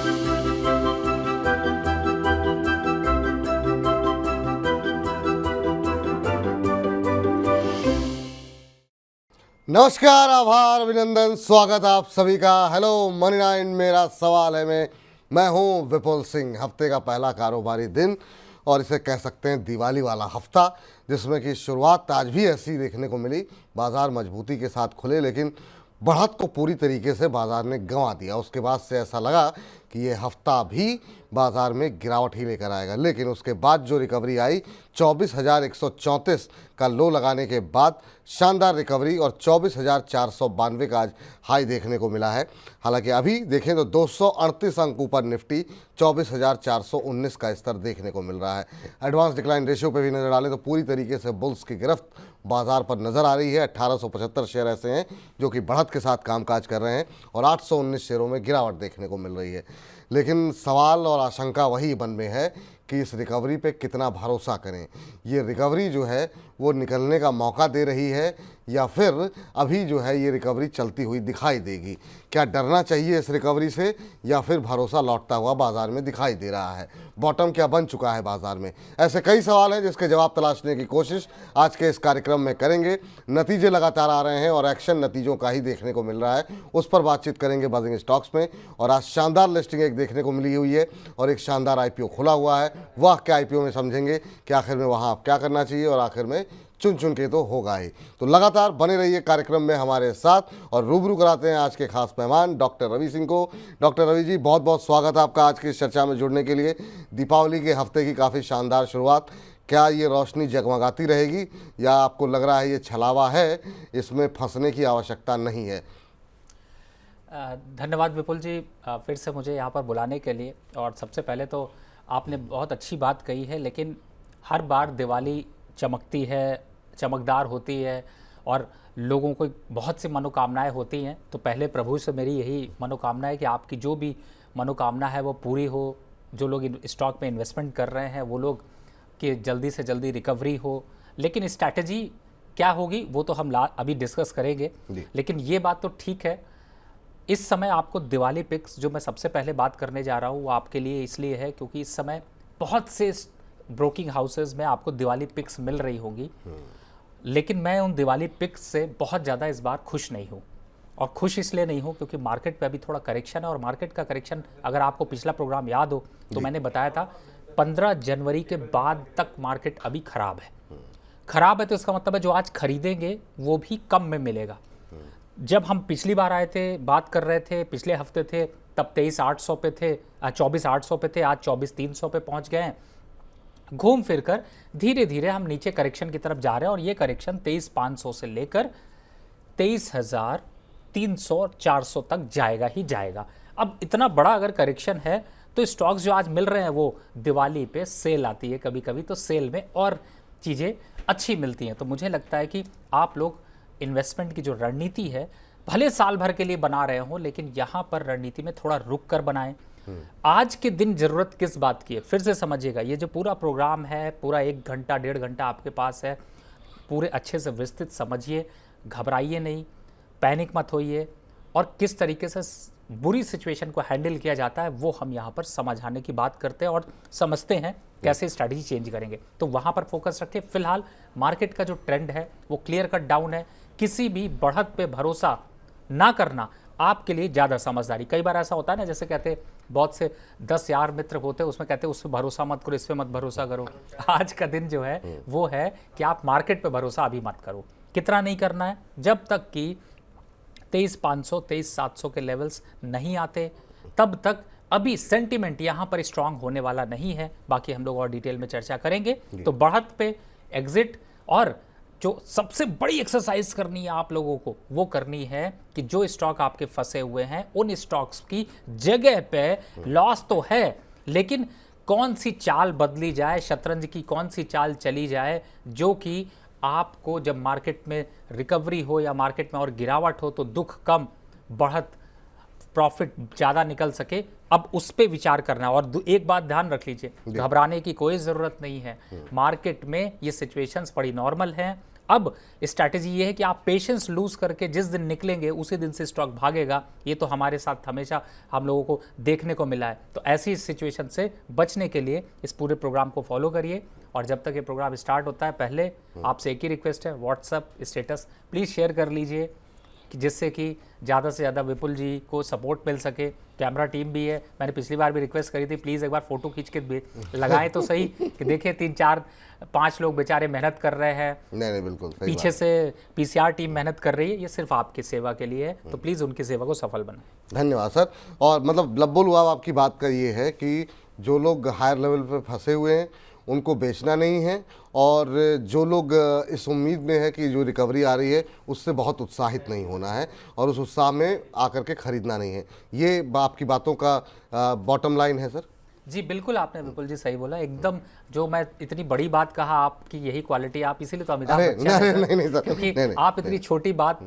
नमस्कार, आभार, अभिनंदन, स्वागत आप सभी का। हेलो मनी 9 मेरा सवाल है मैं हूं विपुल सिंह। हफ्ते का पहला कारोबारी दिन और इसे कह सकते हैं दिवाली वाला हफ्ता, जिसमें कि शुरुआत आज भी ऐसी देखने को मिली। बाजार मजबूती के साथ खुले, लेकिन बढ़त को पूरी तरीके से बाजार ने गंवा दिया। उसके बाद से ऐसा लगा कि ये हफ्ता भी बाजार में गिरावट ही लेकर आएगा, लेकिन उसके बाद जो रिकवरी आई 24,134 का लो लगाने के बाद शानदार रिकवरी और 24,492 का आज हाई देखने को मिला है। हालांकि अभी देखें तो 238 अंक ऊपर निफ्टी 24,419 का स्तर देखने को मिल रहा है। एडवांस डिक्लाइन रेशियो पे भी नजर डालें तो पूरी तरीके से बुल्स की गिरफ्त बाजार पर नजर आ रही है। 1875 शेयर ऐसे हैं जो कि बढ़त के साथ कामकाज कर रहे हैं और 819 शेयरों में गिरावट देखने को मिल रही है। लेकिन सवाल और आशंका वही मन में है कि इस रिकवरी पे कितना भरोसा करें। ये रिकवरी जो है वो निकलने का मौका दे रही है या फिर अभी जो है ये रिकवरी चलती हुई दिखाई देगी। क्या डरना चाहिए इस रिकवरी से या फिर भरोसा लौटता हुआ बाजार में दिखाई दे रहा है? बॉटम क्या बन चुका है बाजार में? ऐसे कई सवाल हैं जिसके जवाब तलाशने की कोशिश आज के इस कार्यक्रम में करेंगे। नतीजे लगातार आ रहे हैं और एक्शन नतीजों का ही देखने को मिल रहा है, उस पर बातचीत करेंगे बजिंग स्टॉक्स में। और आज शानदार लिस्टिंग एक देखने को मिली हुई है और एक शानदार आईपीओ खुला हुआ है। वह क्या आईपीओ में समझेंगे कि आखिर में वहाँ क्या करना चाहिए और आखिर में चुन चुन के तो होगा ही। तो लगातार बने रहिए कार्यक्रम में हमारे साथ और रूबरू कराते हैं आज के खास मेहमान डॉक्टर रवि सिंह को। डॉक्टर रवि जी, बहुत बहुत स्वागत है आपका आज की इस चर्चा में जुड़ने के लिए। दीपावली के हफ्ते की काफ़ी शानदार शुरुआत, क्या ये रोशनी जगमगाती रहेगी या आपको लग रहा है ये छलावा है, इसमें फंसने की आवश्यकता नहीं है? धन्यवाद विपुल जी, फिर से मुझे यहाँ पर बुलाने के लिए। और सबसे पहले तो आपने बहुत अच्छी बात कही है, लेकिन हर बार दिवाली चमकती है, चमकदार होती है और लोगों को बहुत सी मनोकामनाएं होती हैं। तो पहले प्रभु से मेरी यही मनोकामना है कि आपकी जो भी मनोकामना है वो पूरी हो। जो लोग स्टॉक में इन्वेस्टमेंट कर रहे हैं वो लोग कि जल्दी से जल्दी रिकवरी हो। लेकिन स्ट्रैटेजी क्या होगी वो तो हम अभी डिस्कस करेंगे। लेकिन ये बात तो ठीक है, इस समय आपको दिवाली पिक्स जो मैं सबसे पहले बात करने जा रहा हूँ वो आपके लिए इसलिए है क्योंकि इस समय बहुत से ब्रोकिंग हाउसेज में आपको दिवाली पिक्स मिल रही होंगी। लेकिन मैं उन दिवाली पिक्स से बहुत ज़्यादा इस बार खुश नहीं हूँ। और खुश इसलिए नहीं हूँ क्योंकि मार्केट पे अभी थोड़ा करेक्शन है। और मार्केट का करेक्शन अगर आपको पिछला प्रोग्राम याद हो तो मैंने बताया था 15 जनवरी के बाद तक मार्केट अभी ख़राब है। ख़राब है तो इसका मतलब है जो आज खरीदेंगे वो भी कम में मिलेगा। जब हम पिछली बार आए थे, बात कर रहे थे, पिछले हफ्ते थे, तब 23,800 पे थे, 24,800 पे थे, आज 24,300 पे पहुँच गए हैं। घूम फिर कर धीरे धीरे हम नीचे करेक्शन की तरफ जा रहे हैं और ये करेक्शन 23,500 से लेकर 23,300 400 तक जाएगा ही जाएगा। अब इतना बड़ा अगर करेक्शन है तो स्टॉक्स जो आज मिल रहे हैं वो दिवाली पे सेल आती है कभी कभी, तो सेल में और चीज़ें अच्छी मिलती हैं। तो मुझे लगता है कि आप लोग इन्वेस्टमेंट की जो रणनीति है भले साल भर के लिए बना रहे हो, लेकिन यहाँ पर रणनीति में थोड़ा रुक कर बनाएं। आज के दिन जरूरत किस बात की है फिर से समझिएगा। ये जो पूरा प्रोग्राम है, पूरा 1 घंटा 1.5 घंटा आपके पास है, पूरे अच्छे से विस्तृत समझिए, घबराइए नहीं, पैनिक मत होइए और किस तरीके से बुरी सिचुएशन को हैंडल किया जाता है वो हम यहाँ पर समझाने की बात करते हैं और समझते हैं कैसे स्ट्रैटेजी चेंज करेंगे। तो वहाँ पर फोकस रखें। फिलहाल मार्केट का जो ट्रेंड है वो क्लियर कट डाउन है। किसी भी बढ़त पे भरोसा ना करना आपके लिए ज़्यादा समझदारी। कई बार ऐसा होता है ना, जैसे कहते बहुत से 10 यार मित्र होते हैं, उसमें कहते हैं उस पर भरोसा मत करो, इस पर मत भरोसा करो। आज का दिन जो है वो है कि आप मार्केट पे भरोसा अभी मत करो। कितना नहीं करना है, जब तक कि 23,500 23,700 के लेवल्स नहीं आते तब तक अभी सेंटिमेंट यहाँ पर स्ट्रांग होने वाला नहीं है। बाकी हम लोग और डिटेल में चर्चा करेंगे। तो बढ़त पे एग्जिट और जो सबसे बड़ी एक्सरसाइज करनी है आप लोगों को वो करनी है कि जो स्टॉक आपके फंसे हुए हैं उन स्टॉक्स की जगह पे लॉस तो है, लेकिन कौन सी चाल बदली जाए, शतरंज की कौन सी चाल चली जाए जो कि आपको जब मार्केट में रिकवरी हो या मार्केट में और गिरावट हो तो दुख कम, बढ़त, प्रॉफिट ज़्यादा निकल सके। अब उस पर विचार करना। और एक बात ध्यान रख लीजिए, घबराने की कोई ज़रूरत नहीं है। मार्केट में ये सिचुएशंस बड़ी नॉर्मल हैं अब स्ट्रैटेजी ये है कि आप पेशेंस लूज करके जिस दिन निकलेंगे उसी दिन से स्टॉक भागेगा। ये तो हमारे साथ हमेशा हम लोगों को देखने को मिला है। तो ऐसी सिचुएशन से बचने के लिए इस पूरे प्रोग्राम को फॉलो करिए। और जब तक ये प्रोग्राम स्टार्ट होता है, पहले आपसे एक ही रिक्वेस्ट है, व्हाट्सअप स्टेटस प्लीज़ शेयर कर लीजिए कि जिससे कि ज़्यादा से ज़्यादा विपुल जी को सपोर्ट मिल सके। कैमरा टीम भी है, मैंने पिछली बार भी रिक्वेस्ट करी थी, प्लीज़ एक बार फ़ोटो खींच के लगाएं तो सही कि देखिए 3-4-5 लोग बेचारे मेहनत कर रहे हैं। नहीं बिल्कुल सही पीछे से पीसीआर टीम मेहनत कर रही है, ये सिर्फ आपकी सेवा के लिए है, तो प्लीज़ उनकी सेवा को सफल बनाएं। धन्यवाद सर। और मतलब लब्बो लुआब आपकी बात का ये है कि जो लोग हायर लेवल पे फंसे हुए हैं उनको बेचना नहीं है, और जो लोग इस उम्मीद में है कि जो रिकवरी आ रही है उससे बहुत उत्साहित नहीं होना है और उस उत्साह में आकर के खरीदना नहीं है। ये आपकी बातों का बॉटम लाइन है सर। जी बिल्कुल, आपने विपुल जी सही बोला एकदम। जो मैं इतनी बड़ी बात कहा, आपकी यही क्वालिटी, आप इसीलिए तो अमिताभ बच्चन हैं सर, नहीं सर, क्योंकि नहीं, आप इतनी छोटी बात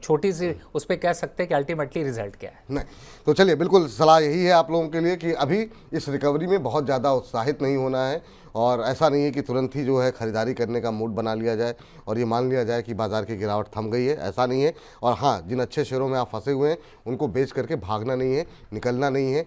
छोटी सी उस पर कह सकते हैं कि अल्टीमेटली रिजल्ट क्या है। नहीं तो चलिए, बिल्कुल सलाह यही है आप लोगों के लिए कि अभी इस रिकवरी में बहुत ज़्यादा उत्साहित नहीं होना है, और ऐसा नहीं है कि तुरंत ही जो है खरीदारी करने का मूड बना लिया जाए और ये मान लिया जाए कि बाजार की गिरावट थम गई है, ऐसा नहीं है। और हाँ, जिन अच्छे शेयरों में आप फंसे हुए हैं उनको बेच करके भागना नहीं है, निकलना नहीं है,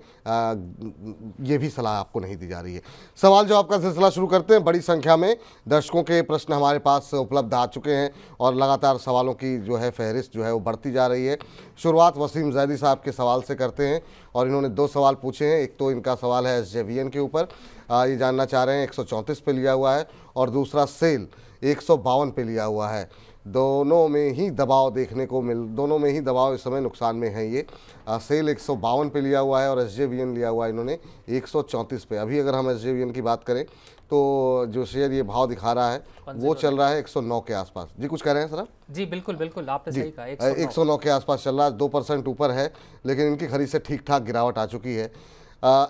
ये भी सलाह आपको नहीं दी जा रही है। सवाल जवाब का सिलसिला शुरू करते हैं। बड़ी संख्या में दर्शकों के प्रश्न हमारे पास उपलब्ध आ चुके हैं और लगातार सवालों की जो है फहरिस्त जो है वो बढ़ती जा रही है। शुरुआत वसीम जैदी साहब के सवाल से करते हैं और इन्होंने 2 सवाल पूछे हैं। एक तो इनका सवाल है SJVN के ऊपर, ये जानना चाह रहे हैं 134 पे लिया हुआ है, और दूसरा सेल 152 पे लिया हुआ है। दोनों में ही दबाव दोनों में ही दबाव इस समय नुकसान में है। ये सेल 152 पे लिया हुआ है और SJVN लिया हुआ है इन्होंने 134 पे। अभी अगर हम SJVN की बात करें तो जो शेयर ये भाव दिखा रहा है वो चल रहा है 109 के आसपास। जी कुछ कह रहे हैं सर आप? जी बिल्कुल बिल्कुल, आपने सही कहा, 109 के आसपास चल रहा है, 2% ऊपर है, लेकिन इनकी खरीद से ठीक ठाक गिरावट आ चुकी है।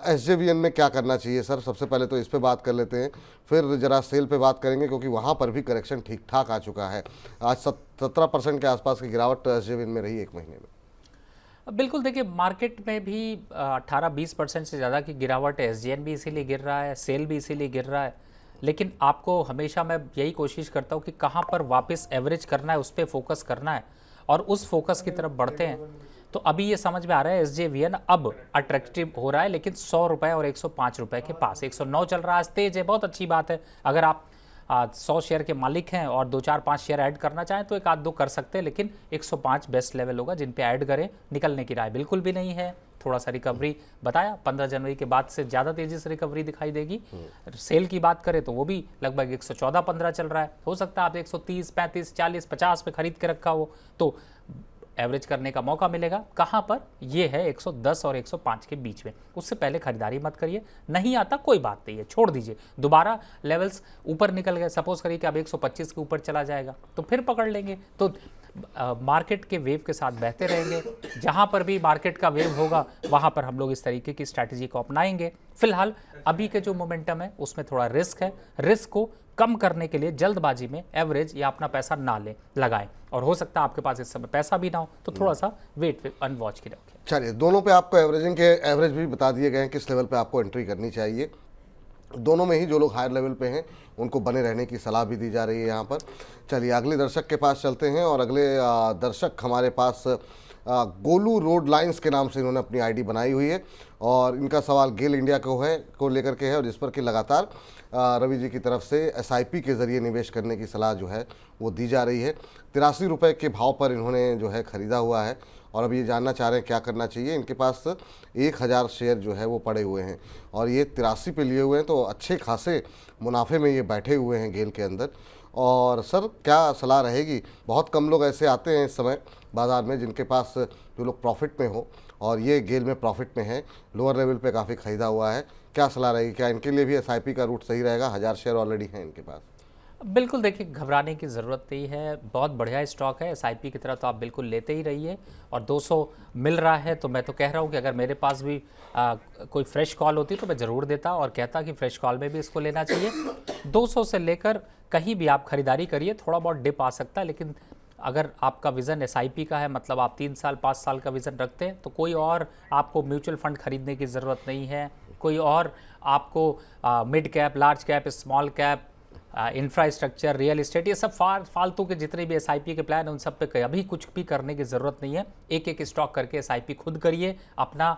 SJVN में क्या करना चाहिए सर? सबसे पहले तो इस पे बात कर लेते हैं, फिर जरा सेल पे बात करेंगे, क्योंकि वहाँ पर भी करेक्शन ठीक ठाक आ चुका है। आज 17% के आसपास की गिरावट SJVN में रही एक महीने में। बिल्कुल, देखिए मार्केट में भी 18-20% से ज़्यादा की गिरावट है। SJN भी इसीलिए गिर रहा है, सेल भी इसीलिए गिर रहा है। लेकिन आपको हमेशा मैं यही कोशिश करता हूँ कि कहाँ पर वापस एवरेज करना है, उस पर फोकस करना है और उस फोकस की तरफ बढ़ते हैं। तो अभी ये समझ में आ रहा है SJVN अब अट्रैक्टिव हो रहा है, लेकिन 100 रुपये और 105 रुपये के पास। 109 चल रहा है, आज तेज है, बहुत अच्छी बात है। अगर आप 100 शेयर के मालिक हैं और 2-4-5 शेयर ऐड करना चाहें तो 1-2 कर सकते हैं, लेकिन 105 बेस्ट लेवल होगा जिन पे ऐड करें। निकलने की राय बिल्कुल भी नहीं है। थोड़ा सा रिकवरी बताया, 15 जनवरी के बाद से ज़्यादा तेज़ी से रिकवरी दिखाई देगी। सेल की बात करें तो वो भी लगभग 114-15 चल रहा है। हो सकता है आप 130, 35, 40, 50 पे खरीद के रखा हो तो एवरेज करने का मौका मिलेगा। कहाँ पर? ये है 110 और 105 के बीच में। उससे पहले खरीदारी मत करिए। नहीं आता कोई बात नहीं है, छोड़ दीजिए। दोबारा लेवल्स ऊपर निकल गए, सपोज करिए कि अब 125 के ऊपर चला जाएगा तो फिर पकड़ लेंगे। तो मार्केट के वेव के साथ बहते रहेंगे। जहाँ पर भी मार्केट का वेव होगा वहाँ पर हम लोग इस तरीके की स्ट्रैटेजी को अपनाएंगे। फिलहाल अभी के जो मोमेंटम है उसमें थोड़ा रिस्क है। रिस्क को कम करने के लिए जल्दबाजी में एवरेज या अपना पैसा ना लगाएं, और हो सकता है आपके पास इस समय पैसा भी ना हो तो थोड़ा सा वेट एंड वॉच की रखें। चलिए, दोनों पे आपको एवरेज भी बता दिए गए हैं किस लेवल पे आपको एंट्री करनी चाहिए। दोनों में ही जो लोग हायर लेवल पे हैं उनको बने रहने की सलाह भी दी जा रही है यहाँ पर। चलिए अगले दर्शक के पास चलते हैं, और अगले दर्शक हमारे पास गोलू रोड लाइंस के नाम से इन्होंने अपनी आईडी बनाई हुई है, और इनका सवाल गेल इंडिया को लेकर के है, और जिस पर कि लगातार रवि जी की तरफ से SIP के ज़रिए निवेश करने की सलाह जो है वो दी जा रही है। 83 रुपये के भाव पर इन्होंने जो है ख़रीदा हुआ है, और अब ये जानना चाह रहे हैं क्या करना चाहिए। इनके पास 1000 शेयर जो है वो पड़े हुए हैं और ये 83 पे लिए हुए हैं, तो अच्छे खासे मुनाफे में ये बैठे हुए हैं गेल के अंदर। और सर क्या सलाह रहेगी? बहुत कम लोग ऐसे आते हैं इस समय बाज़ार में जिनके पास जो लोग प्रॉफिट में हो, और ये गेल में प्रॉफिट में है, लोअर लेवल पे काफ़ी ख़रीदा हुआ है। क्या सलाह रहेगी? क्या इनके लिए भी SIP का रूट सही रहेगा? 1000 शेयर ऑलरेडी हैं इनके पास। बिल्कुल, देखिए घबराने की ज़रूरत नहीं है। बहुत बढ़िया स्टॉक है। SIP की तरह तो आप बिल्कुल लेते ही रहिए, और 200 मिल रहा है तो मैं तो कह रहा हूँ कि अगर मेरे पास भी कोई फ्रेश कॉल होती तो मैं ज़रूर देता और कहता कि फ्रेश कॉल में भी इसको लेना चाहिए। 200 से लेकर कहीं भी आप खरीदारी करिए। थोड़ा बहुत डिप आ सकता है, लेकिन अगर आपका विज़न SIP का है, मतलब आप 3 साल 5 साल का विज़न रखते हैं, तो कोई और आपको म्यूचुअल फंड खरीदने की ज़रूरत नहीं है। कोई और आपको mid cap, large cap, small cap infrastructure, real estate, ये सब फालतू के जितने भी एसआईपी के प्लान हैं उन सब पे अभी कुछ भी करने की ज़रूरत नहीं है। एक एक स्टॉक करके एसआईपी खुद करिए, अपना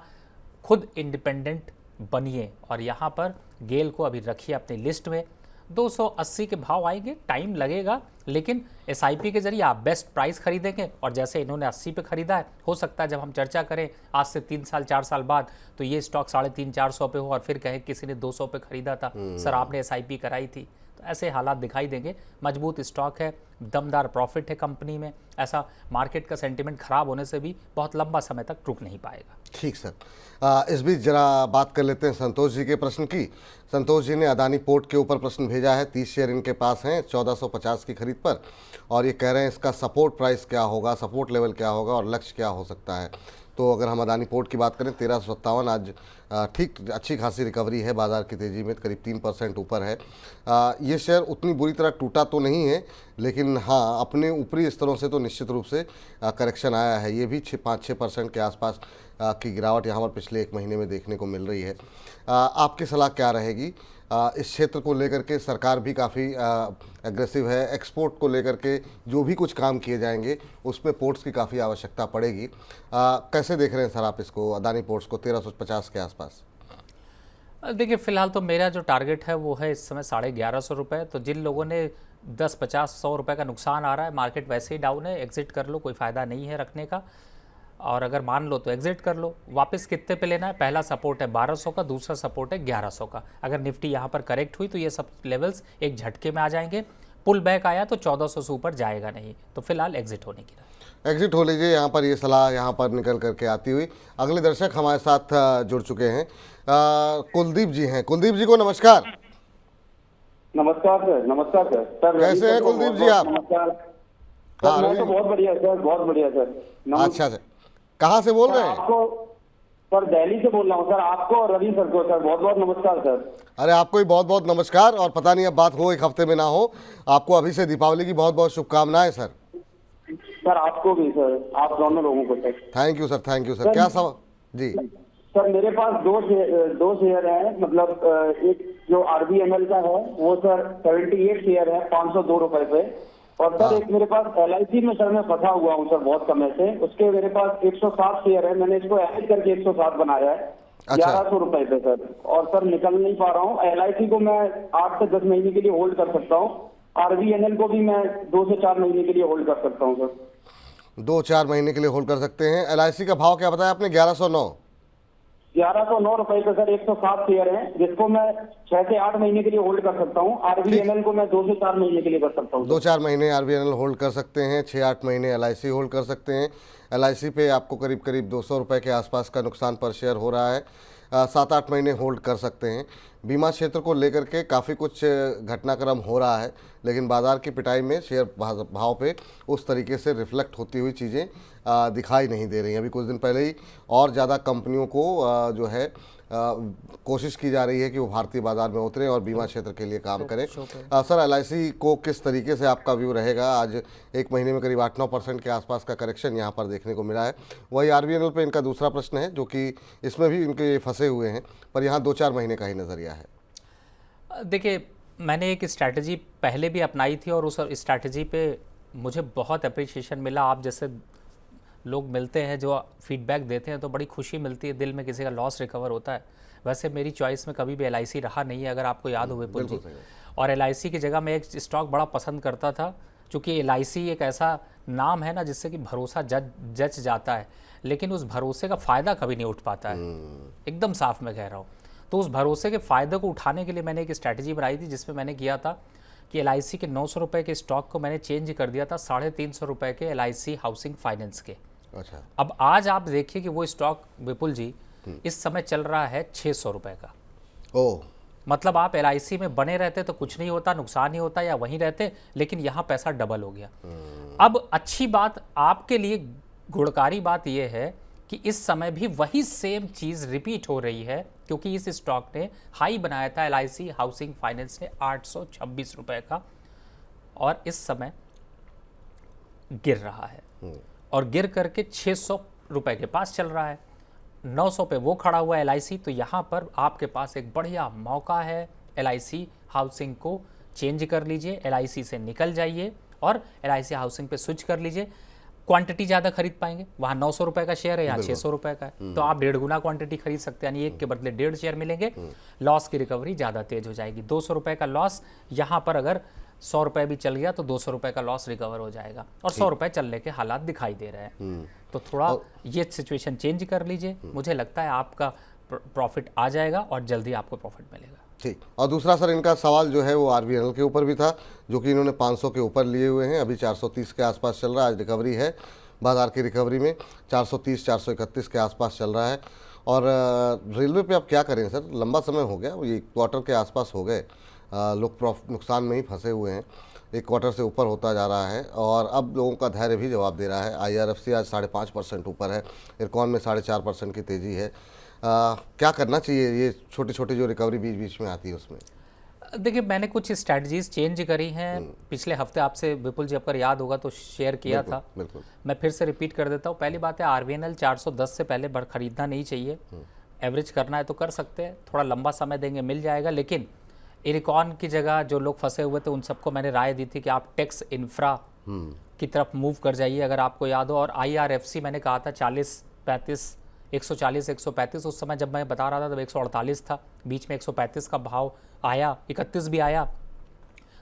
खुद इंडिपेंडेंट बनिए। और यहाँ पर गेल को अभी रखिए अपनी लिस्ट में। 280 के भाव आएंगे, टाइम लगेगा, लेकिन एसआईपी के जरिए आप बेस्ट प्राइस खरीदेंगे। और जैसे इन्होंने 80 पे खरीदा है, हो सकता है जब हम चर्चा करें आज से 3 साल 4 साल बाद तो ये स्टॉक 350-400 पे हो और फिर कहे किसी ने 200 पे खरीदा था, सर आपने एसआईपी कराई थी। तो ऐसे हालात दिखाई देंगे। मजबूत स्टॉक है, दमदार प्रॉफिट है कंपनी में, ऐसा मार्केट का सेंटिमेंट खराब होने से भी बहुत लंबा समय तक रुक नहीं पाएगा। ठीक सर। इस बीच जरा बात कर लेते हैं संतोष जी के प्रश्न की। संतोष जी ने अदानी पोर्ट के ऊपर प्रश्न भेजा है। 30 शेयर इनके पास हैं 1450 की खरीद पर, और ये कह रहे हैं इसका सपोर्ट प्राइस क्या होगा, सपोर्ट लेवल क्या होगा और लक्ष्य क्या हो सकता है। तो अगर हम अदानी पोर्ट की बात करें 1357 आज ठीक अच्छी खासी रिकवरी है बाज़ार की तेज़ी में, करीब 3% ऊपर है। ये शेयर उतनी बुरी तरह टूटा तो नहीं है, लेकिन हाँ अपने ऊपरी स्तरों से तो निश्चित रूप से करेक्शन आया है। ये भी 5-6% के आसपास की गिरावट यहाँ पर पिछले 1 महीने में देखने को मिल रही है। आपकी सलाह क्या रहेगी? इस क्षेत्र को लेकर के सरकार भी काफ़ी एग्रेसिव है, एक्सपोर्ट को लेकर के जो भी कुछ काम किए जाएंगे उसमें पोर्ट्स की काफ़ी आवश्यकता पड़ेगी। कैसे देख रहे हैं सर आप इसको, अदानी पोर्ट्स को 1350 के आसपास? देखिए फिलहाल तो मेरा जो टारगेट है वो है इस समय 1150 रुपये। तो जिन लोगों ने 10, 50, 100 रुपये का नुकसान आ रहा है, मार्केट वैसे ही डाउन है, एग्जिट कर लो, कोई फ़ायदा नहीं है रखने का। और अगर मान लो तो एग्जिट कर लो। वापस कितने पे लेना है? पहला सपोर्ट है 1200 का, दूसरा सपोर्ट है 1100 का। अगर निफ्टी यहाँ पर करेक्ट हुई तो ये सब लेवल्स एक झटके में आ जाएंगे। पुल बैक आया तो 1400 से ऊपर जाएगा नहीं, तो फिलहाल एग्जिट होने की है। एग्जिट हो लीजिए यहाँ पर, ये सलाह यहाँ पर निकल करके आती हुई। अगले दर्शक हमारे साथ जुड़ चुके हैं, कुलदीप जी हैं। कुलदीप जी को नमस्कार। नमस्कार सर। नमस्कार सर। सर कैसे हैं कुलदीप जी आप? नमस्कार हाँ, सर। मैं तो बहुत बढ़िया सर, बहुत बढ़िया सर। अच्छा सर, कहाँ से बोल रहे हैं? आपको सर दिल्ली से बोल रहा हूँ सर, आपको और रवि सर को सर बहुत बहुत नमस्कार सर। अरे आपको भी बहुत बहुत नमस्कार। और पता नहीं अब बात हो 1 हफ्ते में ना हो, आपको अभी से दीपावली की बहुत बहुत शुभकामनाएं सर। सर आपको भी सर, आप दोनों लोगों को sir. Thank you sir, thank you sir. क्या सब जी सर मेरे पास दो शेयर है, मतलब एक जो RVNL का है वो सर 78 शेयर है 502 रुपए पे। और सर एक मेरे पास LIC में सर मैं फंसा हुआ हूँ सर बहुत समय से, उसके मेरे पास 107 शेयर है, मैंने इसको ऐड करके 107 बनाया है 1100 रुपए पे सर। और सर निकल नहीं पा रहा हूँ। LIC को मैं 8 से 10 महीने के लिए होल्ड कर सकता हूँ, RVNL को भी मैं 2 से 4 महीने के लिए होल्ड कर सकता हूँ सर। 2-4 महीने के लिए होल्ड कर सकते हैं। LIC का भाव क्या बताया आपने? 1109 रुपए पे सर 107 शेयर है, जिसको मैं 6 से 8 महीने के लिए होल्ड कर सकता हूँ। RVNL को मैं 2 से 4 महीने के लिए कर सकता हूँ। 2-4 महीने RVNL होल्ड कर सकते हैं, 6-8 महीने LIC होल्ड कर सकते हैं। LIC पे आपको करीब करीब 200 रुपये के आसपास का नुकसान पर शेयर हो रहा है। 7-8 महीने होल्ड कर सकते हैं। बीमा क्षेत्र को लेकर के काफ़ी कुछ घटनाक्रम हो रहा है, लेकिन बाज़ार की पिटाई में शेयर भाव पे उस तरीके से रिफ्लेक्ट होती हुई चीज़ें दिखाई नहीं दे रही हैं। अभी कुछ दिन पहले ही और ज़्यादा कंपनियों को जो है कोशिश की जा रही है कि वो भारतीय बाजार में उतरें और बीमा क्षेत्र के लिए काम करें। सर LIC को किस तरीके से आपका व्यू रहेगा? आज 1 महीने में करीब 8-9% के आसपास का करेक्शन यहाँ पर देखने को मिला है। वही RVNL पे इनका दूसरा प्रश्न है, जो कि इसमें भी इनके फंसे हुए हैं, पर यहाँ 2-4 महीने का ही नज़रिया है। देखिए मैंने एक स्ट्रैटेजी पहले भी अपनाई थी और उस स्ट्रैटेजी पे मुझे बहुत अप्रिशिएशन मिला। आप जैसे लोग मिलते हैं जो फीडबैक देते हैं तो बड़ी खुशी मिलती है, दिल में किसी का लॉस रिकवर होता है। वैसे मेरी चॉइस में कभी भी LIC रहा नहीं है, अगर आपको याद हो विपुल जी। और LIC की जगह मैं एक स्टॉक बड़ा पसंद करता था, क्योंकि LIC एक ऐसा नाम है ना जिससे कि भरोसा जच जाता है, लेकिन उस भरोसे का फ़ायदा कभी नहीं उठ पाता है। एकदम साफ मैं कह रहा हूँ। तो उस भरोसे के फ़ायदे को उठाने के लिए मैंने एक स्ट्रैटेजी बनाई थी, जिसमें मैंने किया था कि LIC के 900 रुपये के स्टॉक को मैंने चेंज कर दिया था 350 रुपये के LIC हाउसिंग फाइनेंस के। अच्छा। अब आज आप देखिए कि वो स्टॉक विपुल जी इस समय चल रहा है 600 रुपये का। ओह, मतलब आप LIC में बने रहते तो कुछ नहीं होता, नुकसान ही होता, या वहीं रहते, लेकिन यहाँ पैसा डबल हो गया। अब अच्छी बात आपके लिए, गुणकारी बात यह है कि इस समय भी वही सेम चीज़ रिपीट हो रही है, क्योंकि इस स्टॉक ने हाई बनाया था LIC हाउसिंग फाइनेंस ने 826 रुपये का, और इस समय गिर रहा है और गिर करके 600 रुपये के पास चल रहा है। 900 पे वो खड़ा हुआ है LIC। तो यहाँ पर आपके पास एक बढ़िया मौका है LIC हाउसिंग को चेंज कर लीजिए, LIC से निकल जाइए और LIC हाउसिंग पे स्विच कर लीजिए। क्वांटिटी ज़्यादा खरीद पाएंगे, वहाँ 900 रुपये का शेयर है, यहाँ 600 रुपये का है, तो आप 1.5 गुना क्वांटिटी खरीद सकते हैं, यानी एक के बदले 1.5 शेयर मिलेंगे। लॉस की रिकवरी ज़्यादा तेज हो जाएगी। 200 रुपये का लॉस यहाँ पर अगर 100 रुपये भी चल गया तो 200 रुपये का लॉस रिकवर हो जाएगा, और 100 रुपये चलने के हालात दिखाई दे रहे हैं। तो थोड़ा ये सिचुएशन चेंज कर लीजिए, मुझे लगता है आपका प्रॉफिट आ जाएगा और जल्दी आपको प्रॉफिट मिलेगा। ठीक। और दूसरा सर, इनका सवाल जो है वो RVNL के ऊपर भी था, जो कि इन्होंने 500 के ऊपर लिए हुए हैं, अभी 430 के आसपास चल रहा है। आज रिकवरी है, बाजार की रिकवरी में 430 431 के आसपास चल रहा है। और रेलवे पे अब क्या करें सर, लंबा समय हो गया, ये क्वार्टर के आसपास हो गए, लोग नुकसान में ही फंसे हुए हैं, एक क्वार्टर से ऊपर होता जा रहा है, और अब लोगों का धैर्य भी जवाब दे रहा है। IRFC आज 5.5% ऊपर है, इरकॉन में 4.5% की तेज़ी है। क्या करना चाहिए ये छोटी छोटी जो रिकवरी बीच बीच में आती है उसमें? देखिए, मैंने कुछ स्ट्रैटेजीज चेंज करी हैं, पिछले हफ्ते आपसे विपुल जी अगर याद होगा तो शेयर किया था। बिल्कुल। मैं फिर से रिपीट कर देता हूँ। पहली बात है, RVNL 410 से पहले खरीदना नहीं चाहिए। एवरेज करना है तो कर सकते हैं, थोड़ा लंबा समय देंगे मिल जाएगा। लेकिन इरकॉन की जगह जो लोग फंसे हुए थे उन सबको मैंने राय दी थी कि आप टेक्स इंफ्रा की तरफ मूव कर जाइए, अगर आपको याद हो। और IRFC मैंने कहा था 40-35 140 135, उस समय जब मैं बता रहा था तब 148 था, बीच में 135 का भाव आया, 31 भी आया,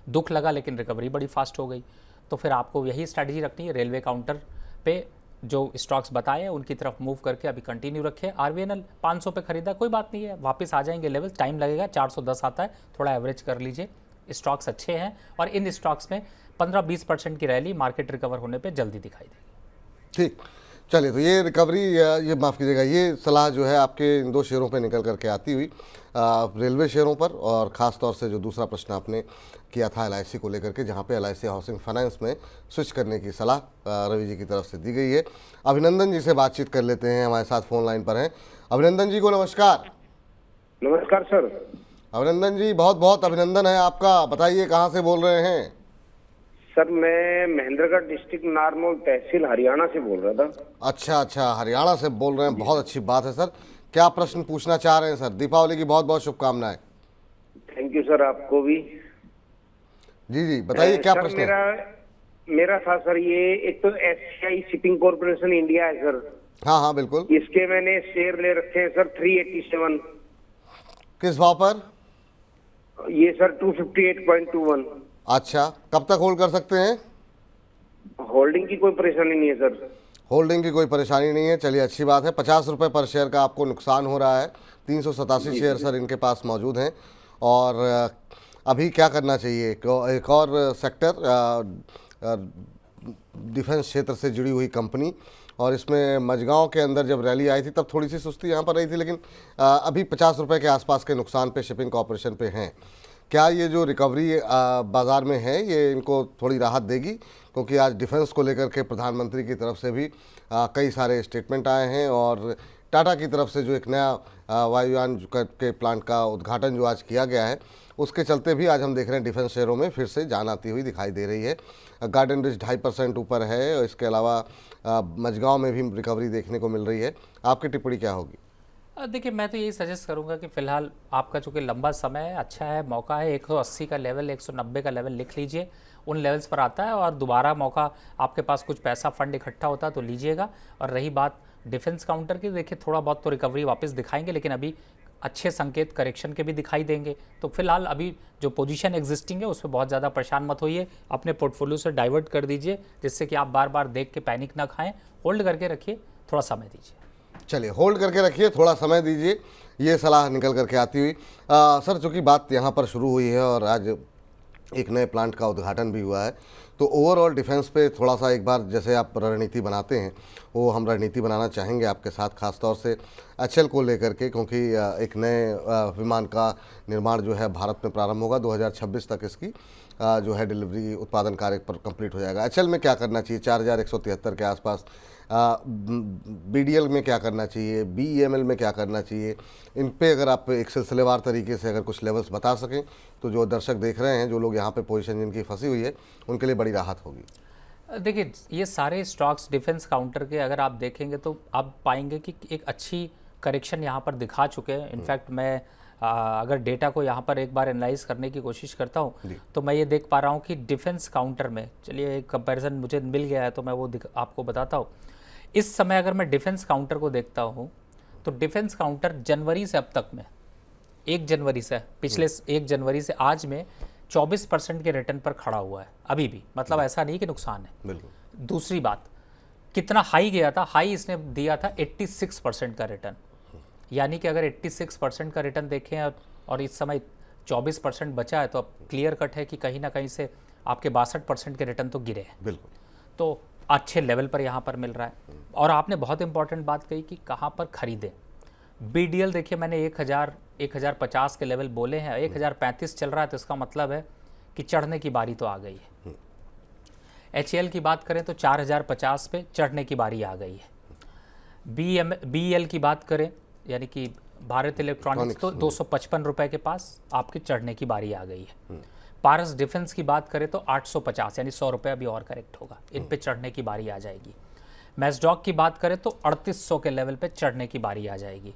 दुख लगा, लेकिन रिकवरी बड़ी फास्ट हो गई। तो फिर आपको यही स्ट्रैटेजी रखनी है, रेलवे काउंटर पे जो स्टॉक्स बताए हैं उनकी तरफ मूव करके अभी कंटिन्यू रखें। RVNL 500 पे खरीदा, कोई बात नहीं है, वापस आ जाएंगे लेवल, टाइम लगेगा, 410 आता है, थोड़ा एवरेज कर लीजिए। स्टॉक्स अच्छे हैं और इन स्टॉक्स में 15-20% की रैली मार्केट रिकवर होने पे जल्दी दिखाई देगी। ठीक, चलिए, तो ये रिकवरी, ये माफ़ कीजिएगा, ये सलाह जो है आपके इन दो शेयरों पे निकल करके आती हुई रेलवे शेयरों पर, और ख़ास तौर से जो दूसरा प्रश्न आपने किया था LIC को लेकर के, जहाँ पे LIC हाउसिंग फाइनेंस में स्विच करने की सलाह रवि जी की तरफ से दी गई है। अभिनंदन जी से बातचीत कर लेते हैं, हमारे साथ फ़ोन लाइन पर हैं। अभिनंदन जी को नमस्कार। नमस्कार सर। अभिनंदन जी, बहुत बहुत अभिनंदन है आपका, बताइए कहाँ से बोल रहे हैं? सर मैं महेंद्रगढ़ डिस्ट्रिक्ट नारनौल तहसील हरियाणा से बोल रहा था। अच्छा, हरियाणा से बोल रहे हैं, बहुत अच्छी बात है सर। क्या प्रश्न पूछना चाह रहे हैं सर? दीपावली की बहुत बहुत शुभकामनाएं। थैंक यू सर, आपको भी। जी, बताइए क्या सर, प्रश्न है? मेरा था सर, ये एक तो SCI शिपिंग कॉर्पोरेशन इंडिया है सर। हाँ, बिल्कुल। इसके मैंने शेयर ले रखे हैं सर 387। किस भाव पर? ये सर 258.21। अच्छा, कब तक होल्ड कर सकते हैं? होल्डिंग की कोई परेशानी नहीं है सर। होल्डिंग की कोई परेशानी नहीं है, चलिए अच्छी बात है। 50 रुपये पर शेयर का आपको नुकसान हो रहा है। 387 शेयर सर इनके पास मौजूद हैं। और अभी क्या करना चाहिए? एक और सेक्टर, डिफेंस क्षेत्र से जुड़ी हुई कंपनी, और इसमें मझगांव के अंदर जब रैली आई थी तब थोड़ी सी सुस्ती यहाँ पर रही थी, लेकिन अभी 50 रुपये के आसपास के नुकसान पे शिपिंग कॉर्पोरेशन पे हैं। क्या ये जो रिकवरी बाज़ार में है ये इनको थोड़ी राहत देगी? क्योंकि आज डिफेंस को लेकर के प्रधानमंत्री की तरफ से भी कई सारे स्टेटमेंट आए हैं, और टाटा की तरफ से जो एक नया वायुयान के प्लांट का उद्घाटन जो आज किया गया है, उसके चलते भी आज हम देख रहे हैं डिफेंस शेयरों में फिर से जान आती हुई दिखाई दे रही है। गार्डन रिच 2.5% ऊपर है, और इसके अलावा मझगांव में भी रिकवरी देखने को मिल रही है। आपकी टिप्पणी क्या होगी? देखिए, मैं तो यही सजेस्ट करूंगा कि फ़िलहाल आपका चूँकि लंबा समय है, अच्छा है, मौका है, 180 का लेवल, 190 का लेवल लिख लीजिए, उन लेवल्स पर आता है और दोबारा मौका, आपके पास कुछ पैसा फंड इकट्ठा होता है तो लीजिएगा। और रही बात डिफेंस काउंटर की, देखिए थोड़ा बहुत तो रिकवरी वापस दिखाएंगे, लेकिन अभी अच्छे संकेत करेक्शन के भी दिखाई देंगे। तो फिलहाल अभी जो पोजीशन एग्जिस्टिंग है उस पर बहुत ज़्यादा परेशान मत होइए, अपने पोर्टफोलियो से डाइवर्ट कर दीजिए, जिससे कि आप बार बार देख के पैनिक ना खाएं। होल्ड करके रखिए, थोड़ा समय दीजिए। चलिए, होल्ड करके रखिए, थोड़ा समय दीजिए, ये सलाह निकल करके आती हुई। सर, चूँकि बात यहाँ पर शुरू हुई है और आज एक नए प्लांट का उद्घाटन भी हुआ है, तो ओवरऑल डिफेंस पे थोड़ा सा एक बार, जैसे आप रणनीति बनाते हैं, वो हम रणनीति बनाना चाहेंगे आपके साथ, खास तौर से HAL को लेकर के, क्योंकि एक नए विमान का निर्माण जो है भारत में प्रारंभ होगा। 2026 तक इसकी जो है डिलीवरी, उत्पादन कार्य पर कंप्लीट हो जाएगा। HAL में क्या करना चाहिए? 4173 के आसपास। BDL में क्या करना चाहिए? BEML में क्या करना चाहिए? इन पे अगर आप एक सिलसिलेवार तरीके से अगर कुछ लेवल्स बता सकें तो जो दर्शक देख रहे हैं, जो लोग यहाँ पे पोजीशन जिनकी फंसी हुई है, उनके लिए बड़ी राहत होगी। देखिए, ये सारे स्टॉक्स डिफेंस काउंटर के अगर आप देखेंगे तो आप पाएंगे कि एक अच्छी करेक्शन यहाँ पर दिखा चुके हैं। इनफैक्ट मैं अगर डेटा को यहाँ पर एक बार एनालाइज करने की कोशिश करता हूँ तो मैं ये देख पा रहा हूँ कि डिफेंस काउंटर में, चलिए एक कंपैरिजन मुझे मिल गया है तो मैं वो आपको बताता हूँ। इस समय अगर मैं डिफेंस काउंटर को देखता हूँ तो डिफेंस काउंटर जनवरी से अब तक में 1 जनवरी से पिछले 1 जनवरी से आज में 24% के रिटर्न पर खड़ा हुआ है अभी भी, मतलब ऐसा नहीं कि नुकसान है। बिल्कुल। दूसरी बात, कितना हाई गया था, हाई इसने दिया था 86% का रिटर्न, यानी कि अगर 86% का रिटर्न देखें और इस समय 24% बचा है तो अब क्लियर कट है कि कहीं ना कहीं से आपके 62% के रिटर्न तो गिरे हैं। बिल्कुल। तो अच्छे लेवल पर यहाँ पर मिल रहा है। और आपने बहुत इंपॉर्टेंट बात कही कि कहाँ पर खरीदें। BDL देखिए, मैंने 1050 के लेवल बोले हैं, 1035 चल रहा है तो इसका मतलब है कि चढ़ने की बारी तो आ गई है। HAL की बात करें तो 4050 पे चढ़ने की बारी आ गई है। BEL की बात करें यानी कि भारत इलेक्ट्रॉनिक्स तो 255 रुपए के पास आपके चढ़ने की बारी आ गई है। पारस डिफेंस की बात करें तो 850 यानी 100 रुपये अभी और करेक्ट होगा, इन पे चढ़ने की बारी आ जाएगी। मैस्डॉक की बात करें तो 3800 के लेवल पे चढ़ने की बारी आ जाएगी।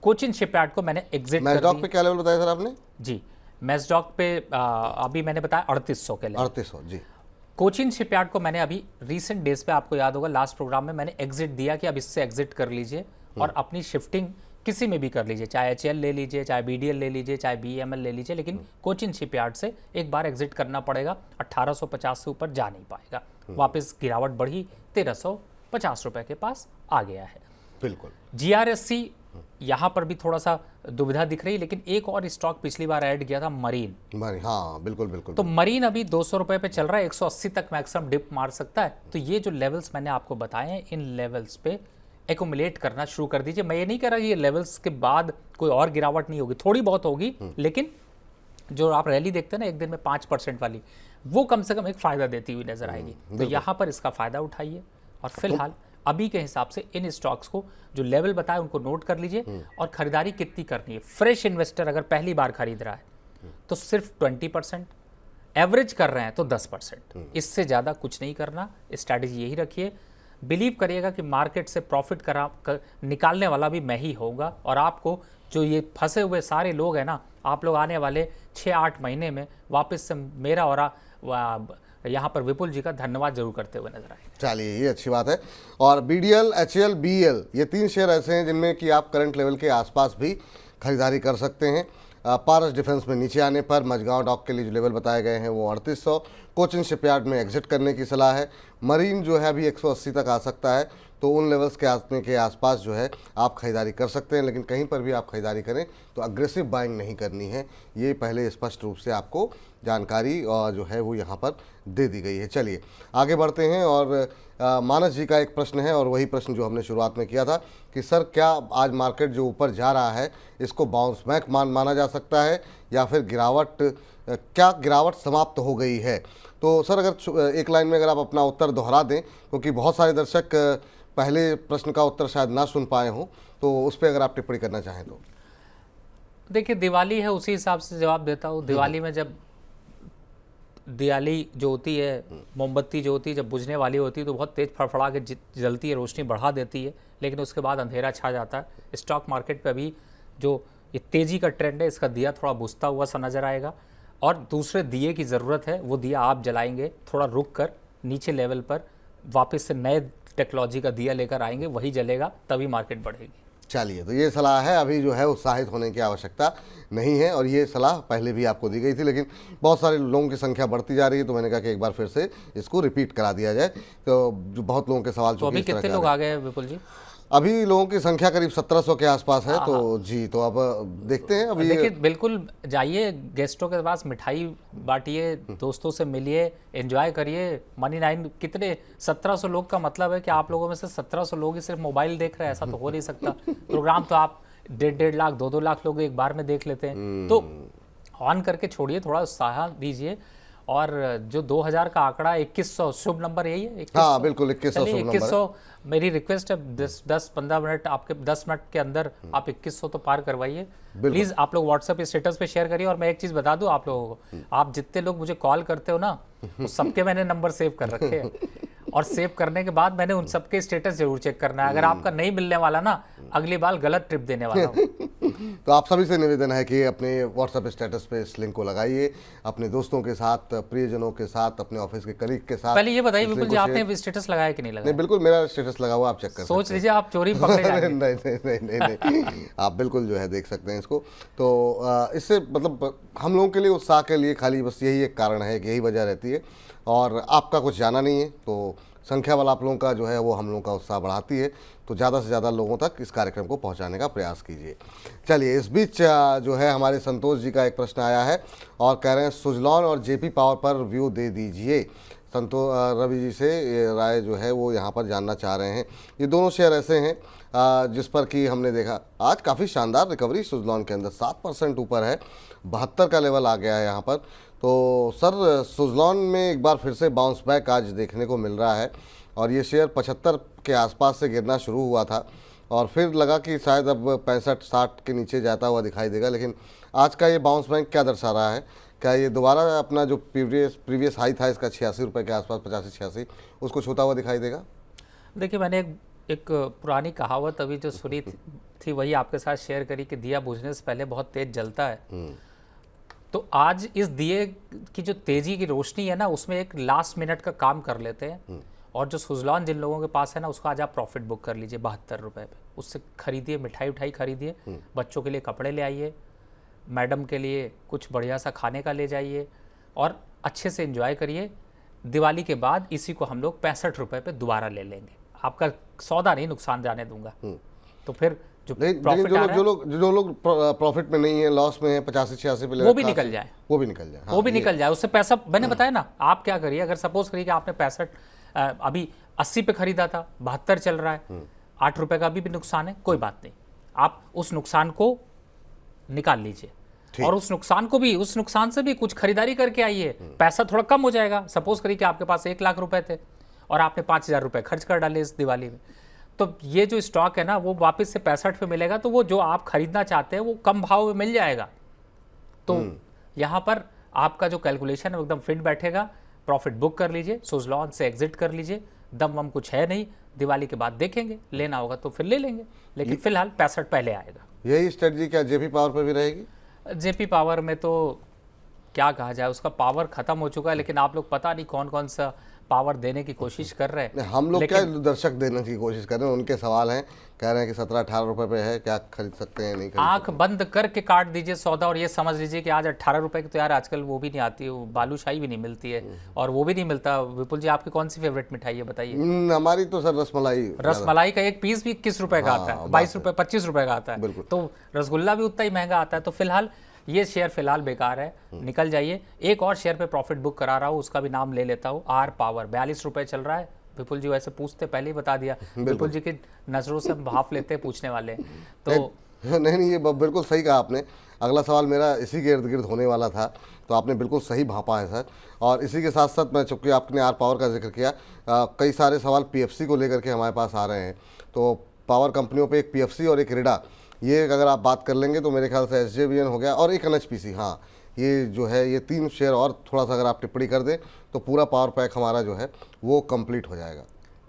कोचिन शिपयार्ड को मैंने एग्जिट कर मैस्डॉक दिया। पे क्या लेवल बताया सर आपने? जी, मैस्डॉक पे अभी मैंने बताया 3800 के लेवल। 3800 जी। कोचिन शिपयार्ड को मैंने अभी रिसेंट डेज पे, आपको याद होगा लास्ट प्रोग्राम में मैंने एग्जिट दिया कि अब इससे एग्जिट कर लीजिए और अपनी शिफ्टिंग किसी में भी कर लीजिए, चाहे HAL ले लीजिए, चाहे BDL ले लीजिए, चाहे BEML ले लीजिए, लेकिन कोचिन शिपयार्ड से एक बार एग्जिट करना पड़ेगा। 1850 से ऊपर जा नहीं पाएगा। वापस गिरावट बढ़ी, 1350 रुपए के पास आ गया है। बिल्कुल। GRSC यहाँ पर भी थोड़ा सा दुविधा दिख रही है, लेकिन एक और स्टॉक पिछली बार ऐड किया था मरीन। हाँ बिल्कुल बिल्कुल। तो मरीन अभी 200 रुपए पे चल रहा है, 180 तक मैक्सिमम डिप मार सकता है। तो ये जो लेवल्स मैंने आपको बताए हैं, इन लेवल्स पे एक्यूमुलेट करना शुरू कर दीजिए। मैं ये नहीं कह रहा ये लेवल्स के बाद कोई और गिरावट नहीं होगी, थोड़ी बहुत होगी, लेकिन जो आप रैली देखते हैं ना एक दिन में 5% वाली, वो कम से कम एक फायदा देती हुई नजर आएगी। तो यहाँ पर इसका फायदा उठाइए और फिलहाल अभी के हिसाब से इन स्टॉक्स को जो लेवल बताए उनको नोट कर लीजिए। और खरीदारी कितनी करनी है, फ्रेश इन्वेस्टर अगर पहली बार खरीद रहा है तो सिर्फ 20%, एवरेज कर रहे हैं तो 10%, इससे ज़्यादा कुछ नहीं करना। स्ट्रैटेजी यही रखिए। बिलीव करिएगा कि मार्केट से प्रॉफिट निकालने वाला भी मैं ही होगा। और आपको जो ये फंसे हुए सारे लोग हैं ना, आप लोग आने वाले 6-8 महीने में वापस से मेरा और यहाँ पर विपुल जी का धन्यवाद जरूर करते हुए नजर आए। चलिए, ये अच्छी बात है। और BDL, HAL, BEL ये 3 शेयर ऐसे हैं जिनमें कि आप करंट लेवल के आसपास भी खरीदारी कर सकते हैं। पारस डिफेंस में नीचे आने पर मझगांव डॉक के लिए जो लेवल बताए गए हैं वो 3800, कोचिन शिपयार्ड में एग्जिट करने की सलाह है। मरीन जो है अभी 180 तक आ सकता है, तो उन लेवल्स के आने के आसपास जो है आप खरीदारी कर सकते हैं। लेकिन कहीं पर भी आप खरीदारी करें तो अग्रेसिव बाइंग नहीं करनी है, ये पहले स्पष्ट रूप से आपको जानकारी जो है वो यहाँ पर दे दी गई है। चलिए आगे बढ़ते हैं। और मानस जी का एक प्रश्न है, और वही प्रश्न जो हमने शुरुआत में किया था कि सर क्या आज मार्केट जो ऊपर जा रहा है इसको बाउंस बैक माना जा सकता है या फिर क्या गिरावट समाप्त हो गई है? तो सर अगर एक लाइन में अगर आप अपना उत्तर दोहरा दें, क्योंकि बहुत सारे दर्शक पहले प्रश्न का उत्तर शायद ना सुन पाए हों, तो उस पर अगर आप टिप्पणी करना चाहें तो। देखिए, दिवाली है उसी हिसाब से जवाब देता हूँ। दिवाली में जब दिवाली जो होती है, मोमबत्ती जो होती है जब बुझने वाली होती है तो बहुत तेज़ फड़फड़ा के जलती है, रोशनी बढ़ा देती है, लेकिन उसके बाद अंधेरा छा जाता है। स्टॉक मार्केट पे अभी जो ये तेज़ी का ट्रेंड है, इसका दिया थोड़ा बुझता हुआ सा नज़र आएगा। और दूसरे दिए की ज़रूरत है, वो दिया आप जलाएंगे थोड़ा रुक कर नीचे लेवल पर, वापस से नए टेक्नोलॉजी का दिया लेकर आएंगे, वही जलेगा, तभी मार्केट बढ़ेगी। चलिए, तो ये सलाह है, अभी जो है उत्साहित होने की आवश्यकता नहीं है। और ये सलाह पहले भी आपको दी गई थी, लेकिन बहुत सारे लोगों की संख्या बढ़ती जा रही है, तो मैंने कहा कि एक बार फिर से इसको रिपीट करा दिया जाए। तो जो बहुत लोगों के सवाल तो अभी कितने लोग आ गए हैं विपुल जी? अभी लोगों की संख्या करीब 1700 के आसपास है। तो जी, तो अब देखते हैं। अभी देखिए, बिल्कुल जाइए गेस्टों के पास, मिठाई बांटिए, दोस्तों से मिलिए, एंजॉय करिए। मनी 9 कितने 1700 लोग का मतलब है कि आप लोगों में से 1700 लोग ही सिर्फ मोबाइल देख रहे हैं, ऐसा तो हो नहीं सकता। प्रोग्राम तो आप 1.5 लाख 2-2 लाख लोग एक बार में देख लेते हैं। तो ऑन करके छोड़िए, थोड़ा उत्साह दीजिए। और जो 2000 का आंकड़ा 2100 शुभ नंबर यही है, 2100? हाँ बिल्कुल, 2100 शुभ नंबर है। 2100 मेरी रिक्वेस्ट है, 10-15 मिनट आपके 10 मिनट के अंदर आप 2100 तो पार करवाइए प्लीज। आप लोग व्हाट्सएप स्टेटस पे शेयर करिए। और मैं एक चीज बता दूं आप लोगों को, आप जितने लोग मुझे कॉल करते हो ना, तो सबके मैंने नंबर सेव कर रखे हैं। और सेव करने के बाद मैंने उन सबके स्टेटस जरूर चेक करना है। अगर आपका नहीं मिलने वाला ना, अगली बार गलत ट्रिप देने वाला हूँ। तो आप सभी से निवेदन है कि अपने व्हाट्सएप स्टेटस पे इस लिंक को लगाइए, अपने दोस्तों के साथ, प्रियजनों के साथ, अपने ऑफिस के कलीग के साथ। पहले ये बताइए इस विपुल लिंक जी, को आपने शेयर- स्टेटस लगाया कि नहीं नहीं, लगाया? बिल्कुल मेरा स्टेटस लगा हुआ, आप चेक कर सकते हैं। सोच लीजिए आप चोरी पकड़े जाएंगे। नहीं, आप बिल्कुल जो है देख सकते हैं इसको। तो इससे मतलब हम लोगों के लिए उत्साह के लिए खाली बस यही एक कारण है कि यही वजह रहती है, और आपका कुछ जाना नहीं है, तो संख्या वाला आप लोगों का जो है वो हम लोगों का उत्साह बढ़ाती है। तो ज़्यादा से ज़्यादा लोगों तक इस कार्यक्रम को पहुंचाने का प्रयास कीजिए। चलिए, इस बीच जो है हमारे संतोष जी का एक प्रश्न आया है और कह रहे हैं सुजलॉन और जेपी पावर पर व्यू दे दीजिए। रवि जी से ये राय जो है वो यहाँ पर जानना चाह रहे हैं। ये दोनों शेयर ऐसे हैं जिस पर कि हमने देखा आज काफ़ी शानदार रिकवरी सुजलॉन के अंदर 7% ऊपर है, 72 का लेवल आ गया है यहाँ पर। तो सर, सुजलॉन में एक बार फिर से बाउंस बैक आज देखने को मिल रहा है, और ये शेयर 75 के आसपास से गिरना शुरू हुआ था और फिर लगा कि शायद अब 65-60 के नीचे जाता हुआ दिखाई देगा, लेकिन आज का ये बाउंस बैक क्या दर्शा रहा है? क्या ये दोबारा अपना जो प्रीवियस हाई था इसका 86 रुपये के आसपास, 85-86, उसको छूता हुआ दिखाई देगा? देखिए, मैंने एक पुरानी कहावत अभी जो सुनी थी वही आपके साथ शेयर करी कि दिया बुझने से पहले बहुत तेज जलता है। तो आज इस दिए की जो तेजी की रोशनी है ना, उसमें एक लास्ट मिनट का काम कर लेते हैं, और जो सुजलॉन जिन लोगों के पास है ना, उसका आज आप प्रॉफिट बुक कर लीजिए 72 रुपये पे। उससे खरीदिए, मिठाई उठाई खरीदिए, बच्चों के लिए कपड़े ले आइए, मैडम के लिए कुछ बढ़िया सा खाने का ले जाइए और अच्छे से एंजॉय करिए। दिवाली के बाद इसी को हम लोग 65 रुपये पे दोबारा ले लेंगे। आपका सौदा नहीं नुकसान जाने दूंगा। तो फिर जो लेकिन प्रॉफिट आ रहा है जो लोग प्रॉफिट में नहीं है, लॉस में है, 85-86 पे वो भी निकल जाए, वो भी निकल जाए। वो भी निकल जाए, उससे पैसा, मैंने बताया ना। आप क्या करिए, अगर सपोज करिए कि आपने 65 अभी 80 पे खरीदा था, 72 चल रहा है, 8 रुपए का अभी भी नुकसान है, कोई बात नहीं, आप उस नुकसान को निकाल लीजिए और उस नुकसान से भी कुछ खरीदारी करके आइए, पैसा थोड़ा कम हो जाएगा। सपोज करिए कि आपके पास 1 लाख रुपए थे और आपने 5,000 रुपए खर्च कर डाले इस दिवाली में, तो ये जो स्टॉक है ना वो वापस से 65 पे मिलेगा, तो वो जो आप खरीदना चाहते हैं वो कम भाव में मिल जाएगा। तो यहाँ पर आपका जो कैलकुलेशन है वो एकदम फिट बैठेगा। प्रॉफिट बुक कर लीजिए, सुजलॉन से एग्जिट कर लीजिए, दम वम कुछ है नहीं, दिवाली के बाद देखेंगे, लेना होगा तो फिर ले लेंगे, लेकिन फिलहाल 65 पहले आएगा। यही स्ट्रेटजी क्या जेपी पावर पर भी रहेगी? जेपी पावर में तो क्या कहा जाए, उसका पावर खत्म हो चुका है, लेकिन आप लोग पता नहीं कौन कौन सा पावर देने की कोशिश कर रहे हैं। हम लोग क्या दर्शक देने की कोशिश कर रहे हैं, उनके सवाल हैं, कह रहे हैं कि 17-18 रुपए पे है, क्या खरीद सकते हैं, नहीं खरीद आंख बंद करके काट दीजिए सौदा और ये समझ लीजिए कि आज 18 रुपए की तो यार आजकल वो भी नहीं आती है, वो बालूशाही भी नहीं मिलती है और वो भी नहीं मिलता। विपुल जी, आपकी कौन सी फेवरेट मिठाई है बताइए? हमारी तो सर रसमलाई। रसमलाई का एक पीस भी 21 रुपए का आता है, 22 रुपए, 25 रुपए का आता है, तो रसगुल्ला भी उतना ही महंगा आता है। तो फिलहाल ये शेयर फिलहाल बेकार है, निकल जाइए। एक और शेयर पे प्रॉफिट बुक करा रहा हूँ, उसका भी नाम ले लेता हूँ, आर पावर, 42 रुपए चल रहा है। विपुल जी वैसे पूछते पहले ही बता दिया, विपुल जी की नजरों से हम भाप लेते हैं पूछने वाले, तो नहीं, ये बिल्कुल सही कहा आपने। अगला सवाल मेरा इसी के इर्द गिर्द होने वाला था, तो आपने बिल्कुल सही भापा है सर। और इसी के साथ साथ मैं, चूँकि आपने आर पावर का जिक्र किया, कई सारे सवाल पीएफसी को लेकर के हमारे पास आ रहे हैं। तो पावर कंपनियों पे एक पीएफसी और एक इरडा, ये अगर आप बात कर लेंगे तो मेरे ख्याल से एसजेवीएन हो गया और एक एनएचपीसी, हाँ, ये जो है ये 3 शेयर और थोड़ा सा अगर आप टिप्पणी कर दें तो पूरा पावर पैक हमारा जो है वो कंप्लीट हो जाएगा।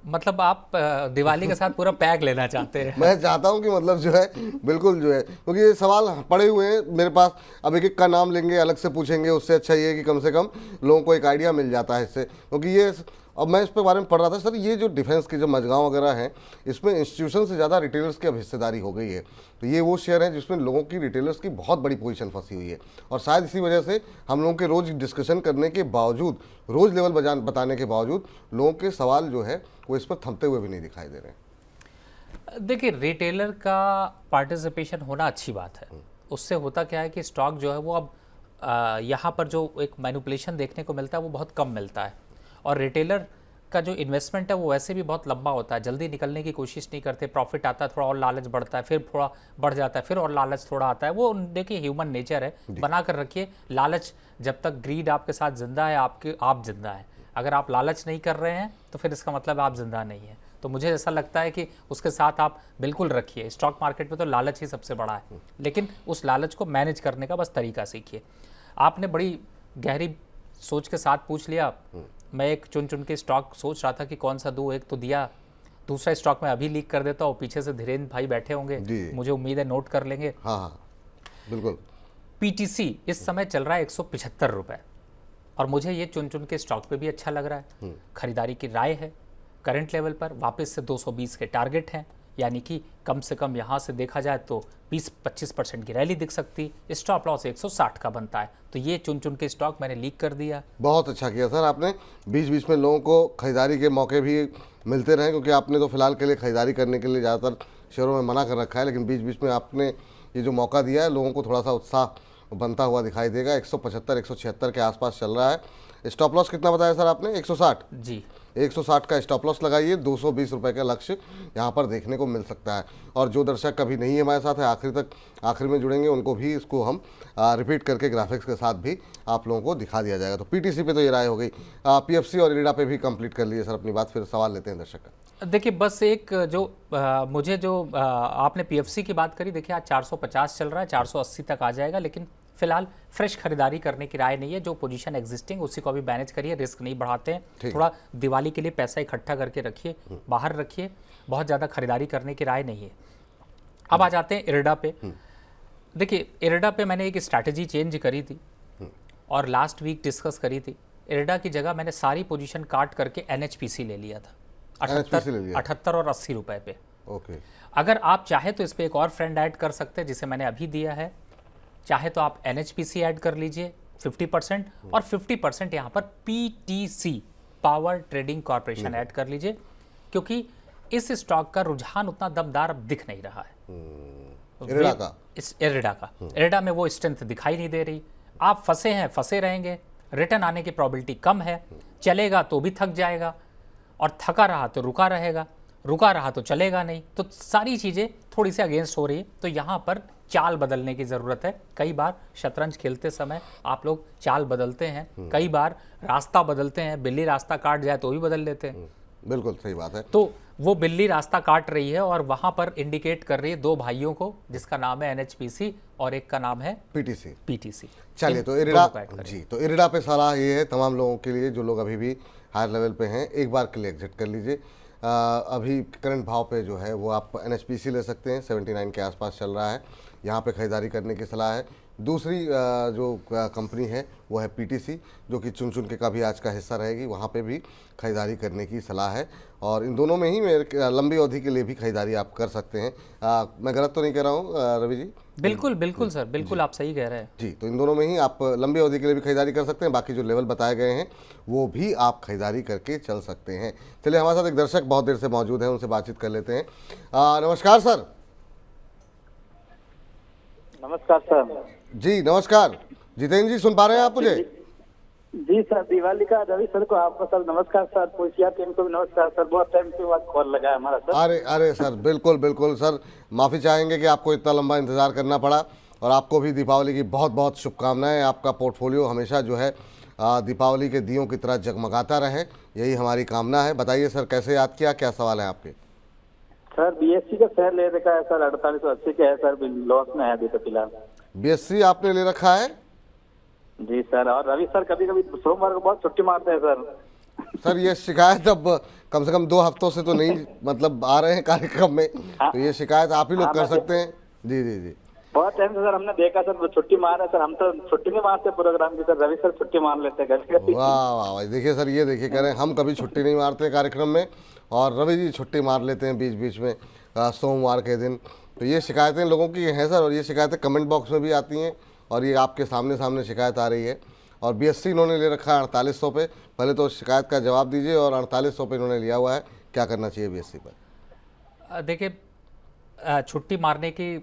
मतलब आप दिवाली के साथ पूरा पैक लेना चाहते हैं? मैं चाहता हूं कि मतलब जो है बिल्कुल जो है, क्योंकि ये सवाल पड़े हुए हैं मेरे पास, अब एक एक का नाम लेंगे, अलग से पूछेंगे, उससे अच्छा ये है कि कम से कम लोगों को एक आइडिया मिल जाता है इससे। क्योंकि ये, अब मैं इस पर बारे में पढ़ रहा था सर, ये जो डिफेंस के जो मजगांव वगैरह हैं, इसमें इंस्टीट्यूशन से ज़्यादा रिटेलर्स की अब हिस्सेदारी हो गई है। तो ये वो शेयर है जिसमें लोगों की, रिटेलर्स की बहुत बड़ी पोजीशन फंसी हुई है, और शायद इसी वजह से हम लोगों के रोज़ डिस्कशन करने के बावजूद, रोज़ लेवल बताने के बावजूद, लोगों के सवाल जो है वो इस पर थमते हुए भी नहीं दिखाई दे रहे हैं। देखिए, रिटेलर का पार्टिसिपेशन होना अच्छी बात है। उससे होता क्या है कि स्टॉक जो है वो अब यहाँ पर जो एक मैनिपुलेशन देखने को मिलता है वो बहुत कम मिलता है, और रिटेलर का जो इन्वेस्टमेंट है वो वैसे भी बहुत लंबा होता है, जल्दी निकलने की कोशिश नहीं करते। प्रॉफिट आता है, थोड़ा और लालच बढ़ता है, फिर थोड़ा बढ़ जाता है, फिर और लालच थोड़ा आता है। वो देखिए ह्यूमन नेचर है, बना कर रखिए लालच। जब तक ग्रीड आपके साथ जिंदा है, आप जिंदा है। अगर आप लालच नहीं कर रहे हैं तो फिर इसका मतलब आप जिंदा नहीं है। तो मुझे ऐसा लगता है कि उसके साथ आप बिल्कुल रखिए। स्टॉक मार्केट में तो लालच ही सबसे बड़ा है, लेकिन उस लालच को मैनेज करने का बस तरीका सीखिए। आपने बड़ी गहरी सोच के साथ पूछ लिया। मैं एक चुन चुन के स्टॉक सोच रहा था कि कौन सा दूँ, एक तो दिया दूसरा स्टॉक मैं अभी लीक कर देता हूँ, पीछे से धीरेन्द्र भाई बैठे होंगे, जी। मुझे उम्मीद है नोट कर लेंगे। हाँ हाँ बिल्कुल। पीटीसी इस समय चल रहा है 175 रुपये, और मुझे ये चुन चुन के स्टॉक पे भी अच्छा लग रहा है। खरीदारी की राय है। करंट लेवल पर वापस से 220 के टारगेट हैं, यानी कि कम से कम यहाँ से देखा जाए तो 20-25% की रैली दिख सकती। स्टॉप लॉस 160 का बनता है। तो ये चुन चुन के स्टॉक मैंने लीक कर दिया। बहुत अच्छा किया सर आपने, बीच बीच में लोगों को खरीदारी के मौके भी मिलते रहे, क्योंकि आपने तो फिलहाल के लिए खरीदारी करने के लिए ज़्यादातर शेयरों में मना कर रखा है, लेकिन बीच बीच में आपने ये जो मौका दिया है, लोगों को थोड़ा सा उत्साह बनता हुआ दिखाई देगा। 175-176 के आसपास चल रहा है। स्टॉप लॉस कितना बताया सर आपने? 160 जी। 160 का स्टॉप लॉस लगाइए। 220 रुपये का लक्ष्य यहाँ पर देखने को मिल सकता है। और जो दर्शक कभी नहीं है हमारे साथ है, आखिर में जुड़ेंगे, उनको भी इसको हम रिपीट करके ग्राफिक्स के साथ भी आप लोगों को दिखा दिया जाएगा। तो पीटीसी पे तो ये राय हो गई, पीएफसी और इरिडा पे भी कंप्लीट कर लिए सर अपनी बात। फिर सवाल लेते हैं दर्शक का। देखिए बस एक जो मुझे जो आपने पीएफसी की बात करी, देखिए आज 450 चल रहा है, 480 तक आ जाएगा, लेकिन फिलहाल फ्रेश खरीदारी करने की राय नहीं है। जो पोजीशन एग्जिस्टिंग उसी को अभी मैनेज करिए, रिस्क नहीं बढ़ाते हैं। थोड़ा दिवाली के लिए पैसा इकट्ठा करके रखिए, बाहर रखिए, बहुत ज़्यादा खरीदारी करने की राय नहीं है। अब आ जाते हैं इरिडा पे। देखिए इरिडा पे मैंने एक स्ट्रैटेजी चेंज करी थी और लास्ट वीक डिस्कस करी थी। इरिडा की जगह मैंने सारी पोजीशन काट करके एनएचपीसी ले लिया था, 78 और 80 रुपए पे। ओके। अगर आप चाहे तो इस पर एक और फ्रेंड ऐड कर सकते हैं, जिसे मैंने अभी दिया है। चाहे तो आप एनएचपीसी ऐड कर लीजिए 50%, और 50% यहाँ पर PTC power trading corporation add कर लीजिए, क्योंकि इस स्टॉक का रुझान उतना दमदार अब दिख नहीं रहा है। इरिडा का, इस इरिडा में वो स्ट्रेंथ दिखाई नहीं दे रही। आप फंसे हैं, फंसे रहेंगे। रिटर्न आने की प्रोबेबिलिटी कम है। चलेगा तो भी थक जाएगा, और थका रहा तो रुका रहेगा, रुका रहा तो चलेगा नहीं। तो सारी चीज़ें थोड़ी सी अगेंस्ट हो रही है। तो यहाँ पर चाल बदलने की ज़रूरत है। कई बार शतरंज खेलते समय आप लोग चाल बदलते हैं, कई बार रास्ता बदलते हैं। बिल्ली रास्ता काट जाए तो भी बदल लेते हैं। बिल्कुल सही बात है। तो वो बिल्ली रास्ता काट रही है और वहाँ पर इंडिकेट कर रही है दो भाइयों को, जिसका नाम है एनएचपीसी और एक का नाम है पीटीसी। चलिए तो इरिडा, जी तो इरिडा पे सलाह ये है तमाम लोगों के लिए जो लोग अभी भी हायर लेवल पे हैं, एक बार के लिए एग्जिट कर लीजिए। अभी करंट भाव पे जो है वो आप एनएचपीसी ले सकते हैं, 79 के आसपास चल रहा है, यहाँ पे खरीदारी करने की सलाह है। दूसरी जो कंपनी है वो है पीटीसी, जो कि चुन चुन के का भी आज का हिस्सा रहेगी, वहाँ पे भी खरीदारी करने की सलाह है। और इन दोनों में ही मेरे लंबी अवधि के लिए भी खरीदारी आप कर सकते हैं। मैं गलत तो नहीं कह रहा हूँ रवि जी? बिल्कुल बिल्कुल सर, बिल्कुल आप सही कह रहे हैं जी। तो इन दोनों में ही आप लंबी अवधि के लिए भी खरीदारी कर सकते हैं। बाकी जो लेवल बताए गए हैं वो भी आप खरीदारी करके चल सकते हैं। चलिए हमारे साथ एक दर्शक बहुत देर से मौजूद हैं, उनसे बातचीत कर लेते हैं। नमस्कार सर। नमस्कार सर। जी नमस्कार। जितेंद्र जी सुन पा रहे हैं आप मुझे? जी सर, दिवाली का रवि सर को आपको सर नमस्कार सर, पुलिसिया टीम को भी नमस्कार सर। बहुत टाइम के बाद कॉल लगा है हमारा सर। अरे सर बिल्कुल बिल्कुल सर, माफ़ी चाहेंगे कि आपको इतना लंबा इंतज़ार करना पड़ा, और आपको भी दीपावली की बहुत बहुत शुभकामनाएं। आपका पोर्टफोलियो हमेशा जो है दीपावली के दियों की तरह जगमगाता रहे, यही हमारी कामना है। बताइए सर कैसे याद किया, क्या सवाल है आपके? सर बीएससी का शेयर ले रखा है सर, 4880 के है सर, लॉस में है अभी तो फिलहाल। बीएससी आपने ले रखा है? जी सर। और रवि सर कभी कभी सोमवार को बहुत छुट्टी मारते हैं सर। सर ये शिकायत अब कम से कम 2 हफ्तों से तो नहीं मतलब आ रहे हैं कार्यक्रम में, तो ये शिकायत आप ही लोग कर सकते हैं। जी जी जी। बहुत टाइम से सर हमने देखा सर वो छुट्टी मार रहे सर, हम तो छुट्टी नहीं मारते प्रोग्राम की सर, रवि सर छुट्टी मार लेते हैं कभी। वाह वाह वाह, देखिए सर, ये देखिए कह रहे हैं हम कभी छुट्टी नहीं मारते कार्यक्रम में, और रवि जी छुट्टी मार लेते हैं बीच बीच में सोमवार के दिन। तो ये शिकायतें लोगों की हैं सर, और ये शिकायतें कमेंट बॉक्स में भी आती हैं, और ये आपके सामने शिकायत आ रही है। और बीएससी इन्होंने ले रखा है 4800 पे। पहले तो शिकायत का जवाब दीजिए, और 4800 पे इन्होंने लिया हुआ है, क्या करना चाहिए बीएससी पर? देखिए छुट्टी मारने की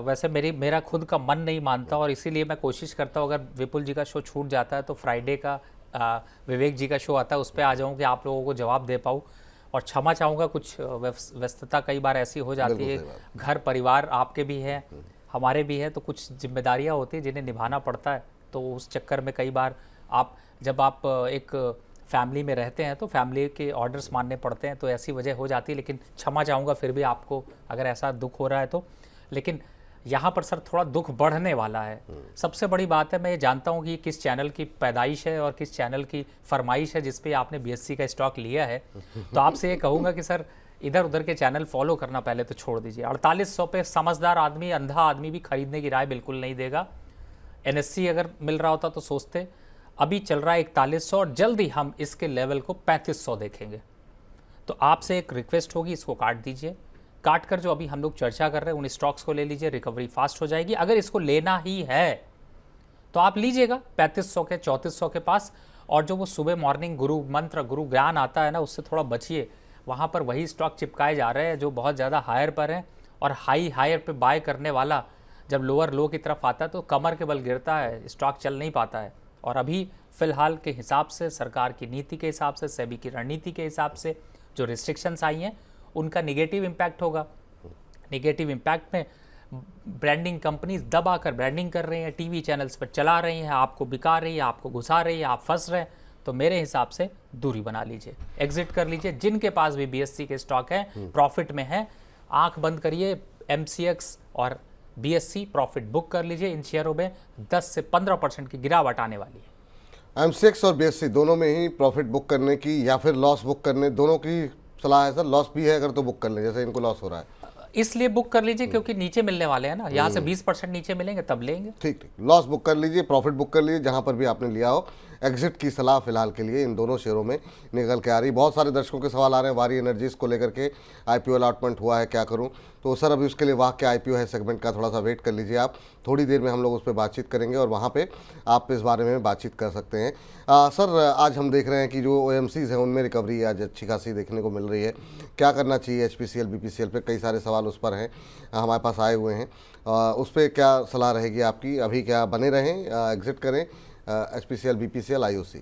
वैसे मेरा खुद का मन नहीं मानता, और इसीलिए मैं कोशिश करता हूँ अगर विपुल जी का शो छूट जाता है तो फ्राइडे का विवेक जी का शो आता है, उस पर आ जाऊँ कि आप लोगों को जवाब दे पाऊँ। और क्षमा चाहूँगा, कुछ व्यस्तता कई बार ऐसी हो जाती है, घर परिवार आपके भी है, हमारे भी है, तो कुछ जिम्मेदारियाँ होती हैं जिन्हें निभाना पड़ता है। तो उस चक्कर में कई बार जब आप एक फैमिली में रहते हैं तो फैमिली के ऑर्डर्स मानने पड़ते हैं, तो ऐसी वजह हो जाती है। लेकिन क्षमा चाहूँगा फिर भी आपको अगर ऐसा दुख हो रहा है तो। लेकिन यहाँ पर सर थोड़ा दुख बढ़ने वाला है। सबसे बड़ी बात है, मैं ये जानता हूँ कि किस चैनल की पैदाइश है और किस चैनल की फरमाइश है जिस पे आपने बीएससी का स्टॉक लिया है। तो आपसे ये कहूँगा कि सर इधर उधर के चैनल फॉलो करना पहले तो छोड़ दीजिए। 4800 पे समझदार आदमी, अंधा आदमी भी खरीदने की राय बिल्कुल नहीं देगा। NSE अगर मिल रहा होता तो सोचते। अभी चल रहा है 4100 और जल्दी हम इसके लेवल को 3500 देखेंगे। तो आपसे एक रिक्वेस्ट होगी, इसको काट दीजिए। काट कर जो अभी हम लोग चर्चा कर रहे हैं उन स्टॉक्स को ले लीजिए, रिकवरी फास्ट हो जाएगी। अगर इसको लेना ही है तो आप लीजिएगा 3500 के 3400 के पास। और जो वो सुबह मॉर्निंग गुरु मंत्र गुरु ज्ञान आता है ना, उससे थोड़ा बचिए। वहाँ पर वही स्टॉक चिपकाए जा रहे हैं जो बहुत ज़्यादा हायर पर हैं, और हायर पे बाय करने वाला जब लोअर लो की तरफ आता है तो कमर के बल गिरता है, स्टॉक चल नहीं पाता है। और अभी फ़िलहाल के हिसाब से, सरकार की नीति के हिसाब से, सेबी की रणनीति के हिसाब से जो रिस्ट्रिक्शंस आई हैं उनका निगेटिव इम्पैक्ट होगा। निगेटिव इम्पैक्ट में ब्रांडिंग कंपनीज दबा कर ब्रांडिंग कर रही हैं, टीवी चैनल्स पर चला रही हैं, आपको बिका रही है, आपको घुसा रही है, आप फंस रहे हैं। तो मेरे हिसाब से दूरी बना लीजिए, एग्जिट कर लीजिए। जिनके पास भी BSE के स्टॉक हैं, प्रॉफिट में है, आंख बंद करिए। MCX और BSE प्रॉफिट बुक कर लीजिए। इन शेयरों में 10 से 15% की गिरावट आने वाली है। MCX और BSE दोनों में ही प्रॉफिट बुक करने की या फिर लॉस बुक करने, दोनों की सलाह है सर। लॉस भी है अगर तो बुक कर लें, जैसे इनको लॉस हो रहा है। इसलिए बुक कर लीजिए क्योंकि नीचे मिलने वाले हैं ना, यहाँ से 20% नीचे मिलेंगे तब लेंगे। ठीक ठीक, लॉस बुक कर लीजिए, प्रॉफिट बुक कर लीजिए, जहां पर भी आपने लिया हो। एग्जिट की सलाह फिलहाल के लिए इन दोनों शेयरों में निकल के आ रही। बहुत सारे दर्शकों के सवाल आ रहे हैं वारी एनर्जीज को लेकर के, IPO अलॉटमेंट हुआ है, क्या करूं? तो सर अभी उसके लिए वाह क्या IPO है सेगमेंट का, थोड़ा सा वेट कर लीजिए आप। थोड़ी देर में हम लोग उस पर बातचीत करेंगे और वहाँ पे आप इस बारे में बातचीत कर सकते हैं। सर आज हम देख रहे हैं कि जो OMCs हैं उनमें रिकवरी आज अच्छी खासी देखने को मिल रही है। क्या करना चाहिए HPCL BPCL पे? कई सारे सवाल उस पर हैं, हमारे पास आए हुए हैं। उस पर क्या सलाह रहेगी आपकी? अभी क्या बने रहें, एग्जिट करें HPCL BPCL IOC?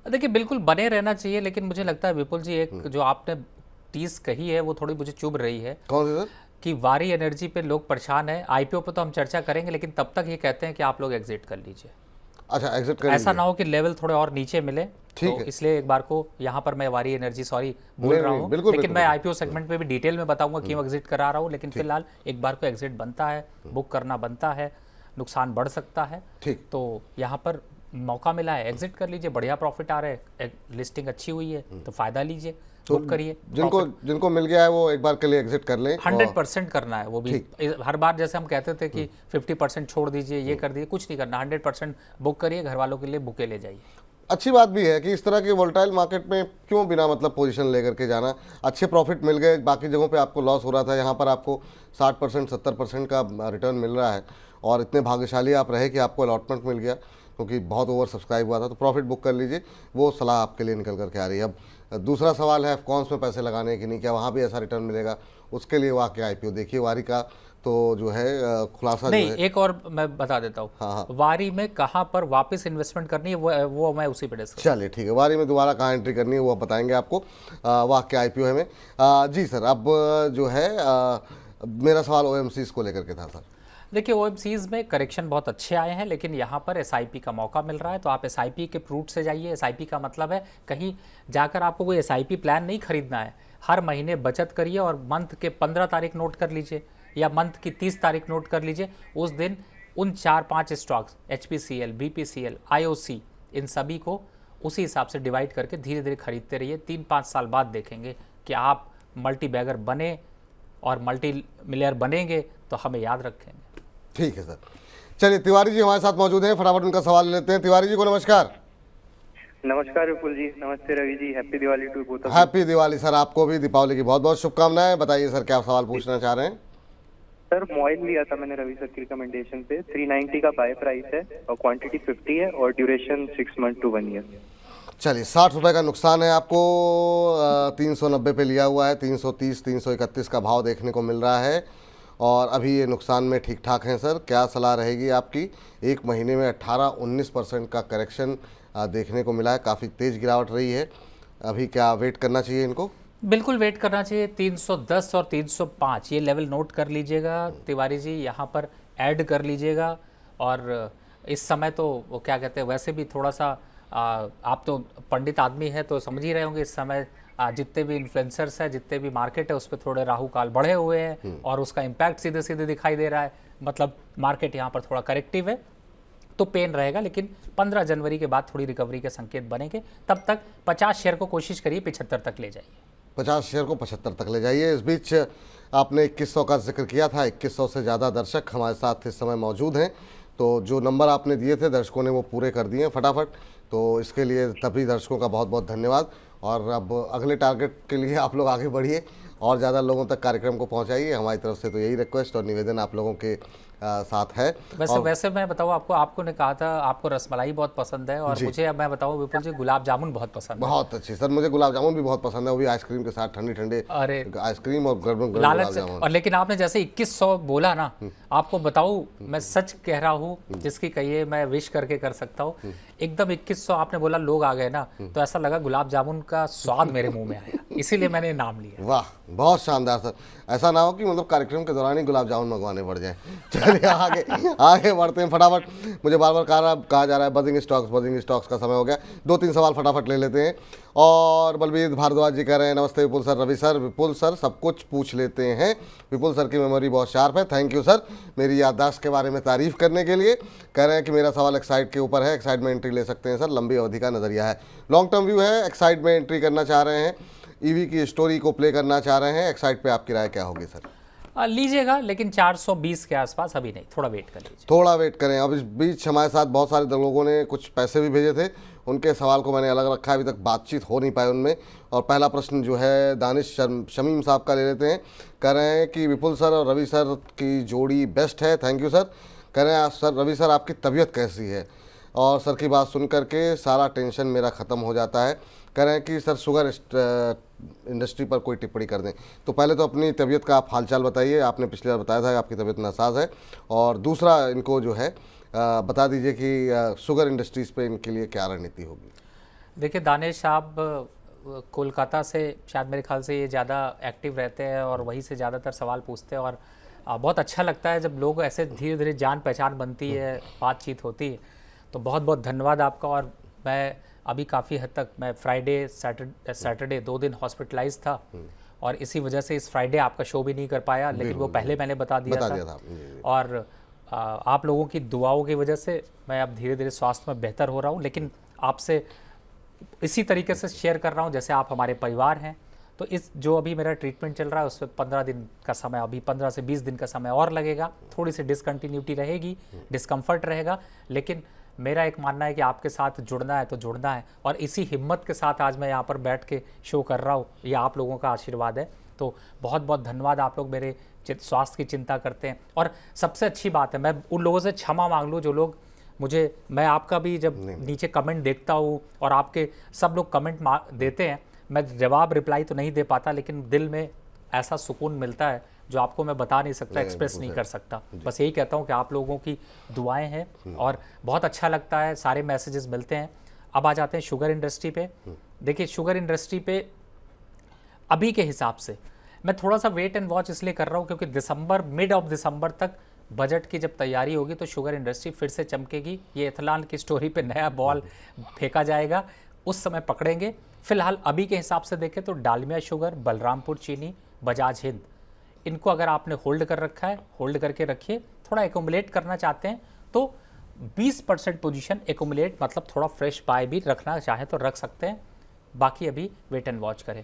देखिए बिल्कुल बने रहना चाहिए, लेकिन मुझे लगता है विपुल जी, एक जो आपने टीज कही है वो थोड़ी मुझे चुभ रही है कौन सी सर? कि वारी एनर्जी पे लोग परेशान हैं। IPO पे तो हम चर्चा करेंगे, लेकिन तब तक ये कहते हैं कि आप लोग एग्जिट कर लीजिए। अच्छा, एग्जिट कर ऐसा ना हो कि लेवल थोड़े और नीचे मिले। ठीक तो है। इसलिए एक बार को यहाँ पर मैं वारी एनर्जी बोल नहीं, रहा नहीं, हूँ, बिल्कुल, लेकिन बिल्कुल, मैं IPO सेगमेंट पे भी डिटेल में बताऊंगा क्यों एग्जिट करा रहा हूँ। लेकिन फिलहाल एक बार को एग्जिट बनता है, बुक करना बनता है, नुकसान बढ़ सकता है। ठीक। तो यहाँ पर मौका मिला है, एग्जिट कर लीजिए। बढ़िया प्रॉफिट आ रहा है, लिस्टिंग अच्छी हुई है तो फायदा लीजिए, बुक करिए। जिनको मिल गया है वो एक बार के लिए एग्जिट कर लें। 100% करना है वो भी। हर बार जैसे हम कहते थे कि 50% छोड़ दीजिए, ये कर दीजिए, कुछ नहीं करना। 100% बुक करिए, घर वालों के लिए बुके ले जाइए। अच्छी बात भी है कि इस तरह के वोलेटाइल मार्केट में क्यों बिना मतलब पोजीशन लेकर के जाना। अच्छे प्रॉफिट मिल गए, बाकी जगहों पे आपको लॉस हो रहा था, यहाँ पर आपको 60% 70% का रिटर्न मिल रहा है। और इतने भाग्यशाली आप रहे कि आपको अलॉटमेंट मिल गया, क्योंकि बहुत ओवर सब्सक्राइब हुआ था। तो प्रॉफिट बुक कर लीजिए, वो सलाह आपके लिए निकल करके आ रही है। अब दूसरा सवाल है कौन में पैसे लगाने की नहीं, क्या वहाँ भी ऐसा रिटर्न मिलेगा? उसके लिए वाह क्या IPO देखिए। वारी का तो जो है खुलासा नहीं, जो है, एक और मैं बता देता हूँ। हाँ। वारी में कहाँ पर वापस इन्वेस्टमेंट करनी है वो मैं उसी पे डिस्कस। चलिए ठीक है। वारी में दोबारा कहाँ एंट्री करनी है वो बताएंगे आपको। वाह क्या IPO है में। जी सर, अब जो है मेरा सवाल OMCs को लेकर के था सर। देखिए OMCs में करेक्शन बहुत अच्छे आए हैं, लेकिन यहाँ पर SIP का मौका मिल रहा है। तो आप SIP के रूट से जाइए। SIP का मतलब है कहीं जाकर आपको कोई SIP प्लान नहीं खरीदना है। हर महीने बचत करिए और मंथ के 15 तारीख नोट कर लीजिए या मंथ की 30 तारीख नोट कर लीजिए। उस दिन उन 4-5 स्टॉक्स HPCL BPCL IOC इन सभी को उसी हिसाब से डिवाइड करके धीरे धीरे खरीदते रहिए। 3-5 साल बाद देखेंगे कि आप मल्टी बैगर बने और मल्टी मिलियर बनेंगे तो हमें याद रखेंगे। ठीक है सर। चलिए तिवारी जी हमारे साथ मौजूद हैं, फटाफट उनका सवाल लेते हैं। तिवारी जी को नमस्कार। नमस्कार विपुल जी, नमस्ते Ravi ji, happy Diwali to both. Happy Diwali sir, आपको भी दीपावली की बहुत बहुत शुभकामनाएं। बताइए सर क्या सवाल पूछना चाह रहे हैं? सर मोबाइल लिया था मैंने रवि सर की रिकमेंडेशन पे। 390 का बाय प्राइस है और क्वांटिटी 50 है और ड्यूरेशन 6 मंथ to 1 ईयर। चलिए 60 रुपये का नुकसान है आपको। 390 पे लिया हुआ है, 330 331 का भाव देखने को मिल रहा है और अभी ये नुकसान में ठीक ठाक हैं सर। क्या सलाह रहेगी आपकी? एक महीने में 18-19% का करेक्शन देखने को मिला है, काफ़ी तेज़ गिरावट रही है। अभी क्या वेट करना चाहिए इनको? बिल्कुल वेट करना चाहिए। 310 और 305 ये लेवल नोट कर लीजिएगा तिवारी जी, यहाँ पर ऐड कर लीजिएगा। और इस समय तो वो क्या कहते हैं, वैसे भी थोड़ा सा आप तो पंडित आदमी हैं तो समझ ही रहे होंगे इस समय जितने भी इन्फ्लुएंसर्स हैं, जितने भी मार्केट है उस पर थोड़े राहु काल बढ़े हुए हैं और उसका इम्पैक्ट सीधे सीधे दिखाई दे रहा है। मतलब मार्केट यहाँ पर थोड़ा करेक्टिव है तो पेन रहेगा, लेकिन 15 जनवरी के बाद थोड़ी रिकवरी के संकेत बनेंगे। तब तक 50 शेयर को कोशिश करिए 75 तक ले जाइए। 50 शेयर को 75 तक ले जाइए। इस बीच आपने 2100 का जिक्र किया था, 2100 से ज़्यादा दर्शक हमारे साथ इस समय मौजूद हैं, तो जो नंबर आपने दिए थे दर्शकों ने वो पूरे कर दिए हैं फटाफट, तो इसके लिए तभी दर्शकों का बहुत बहुत धन्यवाद। और अब अगले टारगेट के लिए आप लोग आगे बढ़िए और ज़्यादा लोगों तक कार्यक्रम को पहुंचाइए। हमारी तरफ से तो यही रिक्वेस्ट और निवेदन आप लोगों के साथ है। वैसे मैं बताऊँ आपको, आपको ने कहा था आपको रसमलाई बहुत पसंद है, और मुझे अब मैं बताऊँ विपुल जी, गुलाब जामुन बहुत पसंद है। बहुत अच्छी सर, मुझे गुलाब जामुन भी बहुत पसंद है, वो भी आइसक्रीम के साथ, ठंडे ठंडे अरे आइसक्रीम और गर्म गर्म गुलाब लालच। जामुन। और लेकिन आपने जैसे 2100 बोला ना, आपको बताऊँ मैं सच कह रहा हूँ, जिसकी कहिए मैं विश करके कर सकता हूँ, एकदम 2100 आपने बोला लोग आ गए ना, तो ऐसा लगा गुलाब जामुन का स्वाद मेरे मुंह में आया, इसीलिए मैंने नाम लिया। वाह, बहुत शानदार सर। ऐसा ना हो कि मतलब कार्यक्रम के दौरान ही गुलाब जामुन मंगवाने पड़ जाए। चलिए आगे बढ़ते हैं फटाफट। मुझे बार बार कहा जा रहा है बजिंग स्टॉक्स का समय हो गया। 2-3 सवाल फटाफट ले लेते हैं। और बलबीर भारद्वाज जी कह रहे हैं नमस्ते विपुल सर, रवि सर, विपुल सर सब कुछ पूछ लेते हैं। विपुल सर की मेमोरी बहुत शार्प है, थैंक यू सर मेरी याददाश्त के बारे में तारीफ करने के लिए। कह रहे हैं कि मेरा सवाल एक्साइड के ऊपर है, एक्साइड में एंट्री ले सकते हैं सर, लंबी अवधि का नजरिया है, लॉन्ग टर्म व्यू है, एक्साइड में एंट्री करना चाह रहे हैं, ईवी की स्टोरी को प्ले करना चाह रहे हैं, एक्साइड पे आपकी राय क्या होगी सर? लीजिएगा, लेकिन 420 के आसपास अभी नहीं, थोड़ा वेट कर लीजिए। थोड़ा वेट करें। अब इस बीच हमारे साथ बहुत सारे लोगों ने कुछ पैसे भी भेजे थे, उनके सवाल को मैंने अलग रखा है, अभी तक बातचीत हो नहीं पाई उनमें। और पहला प्रश्न जो है दानिश शमीम साहब का ले लेते हैं। कह रहे हैं कि विपुल सर और रवि सर की जोड़ी बेस्ट है, थैंक यू सर। कह रहे हैं सर रवि सर आपकी तबीयत कैसी है? और सर की बात सुन करके सारा टेंशन मेरा ख़त्म हो जाता है। कह रहे हैं कि सर शुगर इंडस्ट्री पर कोई टिप्पणी कर दें। तो पहले तो अपनी तबीयत का आप हालचाल बताइए, आपने पिछली बार बताया था कि आपकी तबीयत नासाज है। और दूसरा इनको जो है बता दीजिए कि शुगर इंडस्ट्रीज़ पे इनके लिए क्या रणनीति होगी? देखिए दानिश साहब कोलकाता से शायद मेरे ख्याल से ये ज़्यादा एक्टिव रहते हैं और वहीं से ज़्यादातर सवाल पूछते हैं, और बहुत अच्छा लगता है जब लोग ऐसे धीरे धीरे जान पहचान बनती है, बातचीत होती है। तो बहुत बहुत धन्यवाद आपका। और मैं अभी काफ़ी हद तक, मैं फ्राइडे सैटरडे 2 दिन हॉस्पिटलाइज था, और इसी वजह से इस फ्राइडे आपका शो भी नहीं कर पाया, लेकिन वो पहले मैंने बता दिया था। और आप लोगों की दुआओं की वजह से मैं अब धीरे धीरे स्वास्थ्य में बेहतर हो रहा हूँ, लेकिन आपसे इसी तरीके से शेयर कर रहा हूँ जैसे आप हमारे परिवार हैं। तो इस जो अभी मेरा ट्रीटमेंट चल रहा है उसमें 15 दिन का समय, अभी 15 से 20 दिन का समय और लगेगा, थोड़ी सी डिसकंटिन्यूटी रहेगी, डिस्कम्फर्ट रहेगा, लेकिन मेरा एक मानना है कि आपके साथ जुड़ना है तो जुड़ना है। और इसी हिम्मत के साथ आज मैं यहाँ पर बैठ के शो कर रहा हूँ, ये आप लोगों का आशीर्वाद है। तो बहुत बहुत धन्यवाद, आप लोग मेरे स्वास्थ्य की चिंता करते हैं। और सबसे अच्छी बात है, मैं उन लोगों से क्षमा मांग लूँ जो लोग मुझे, मैं आपका भी जब नीचे कमेंट देखता हूँ और आपके सब लोग कमेंट देते हैं, मैं जवाब रिप्लाई तो नहीं दे पाता, लेकिन दिल में ऐसा सुकून मिलता है जो आपको मैं बता नहीं सकता, एक्सप्रेस नहीं कर सकता। बस यही कहता हूँ कि आप लोगों की दुआएं हैं और बहुत अच्छा लगता है, सारे मैसेजेस मिलते हैं। अब आ जाते हैं शुगर इंडस्ट्री पे। देखिए शुगर इंडस्ट्री पे अभी के हिसाब से मैं थोड़ा सा वेट एंड वॉच इसलिए कर रहा हूँ क्योंकि दिसंबर, मिड ऑफ दिसंबर तक बजट की जब तैयारी होगी तो शुगर इंडस्ट्री फिर से चमकेगी। ये एथेनॉल की स्टोरी पे नया बॉल फेंका जाएगा, उस समय पकड़ेंगे। फिलहाल अभी के हिसाब से देखें तो डालमिया शुगर, बलरामपुर चीनी, बजाज हिंद, इनको अगर आपने होल्ड कर रखा है, होल्ड करके रखिए। थोड़ा एकोमुलेट करना चाहते हैं तो 20% पोजीशन एकोमुलेट, मतलब थोड़ा फ्रेश बाय भी रखना चाहें तो रख सकते हैं। बाकी अभी वेट एंड वॉच करें।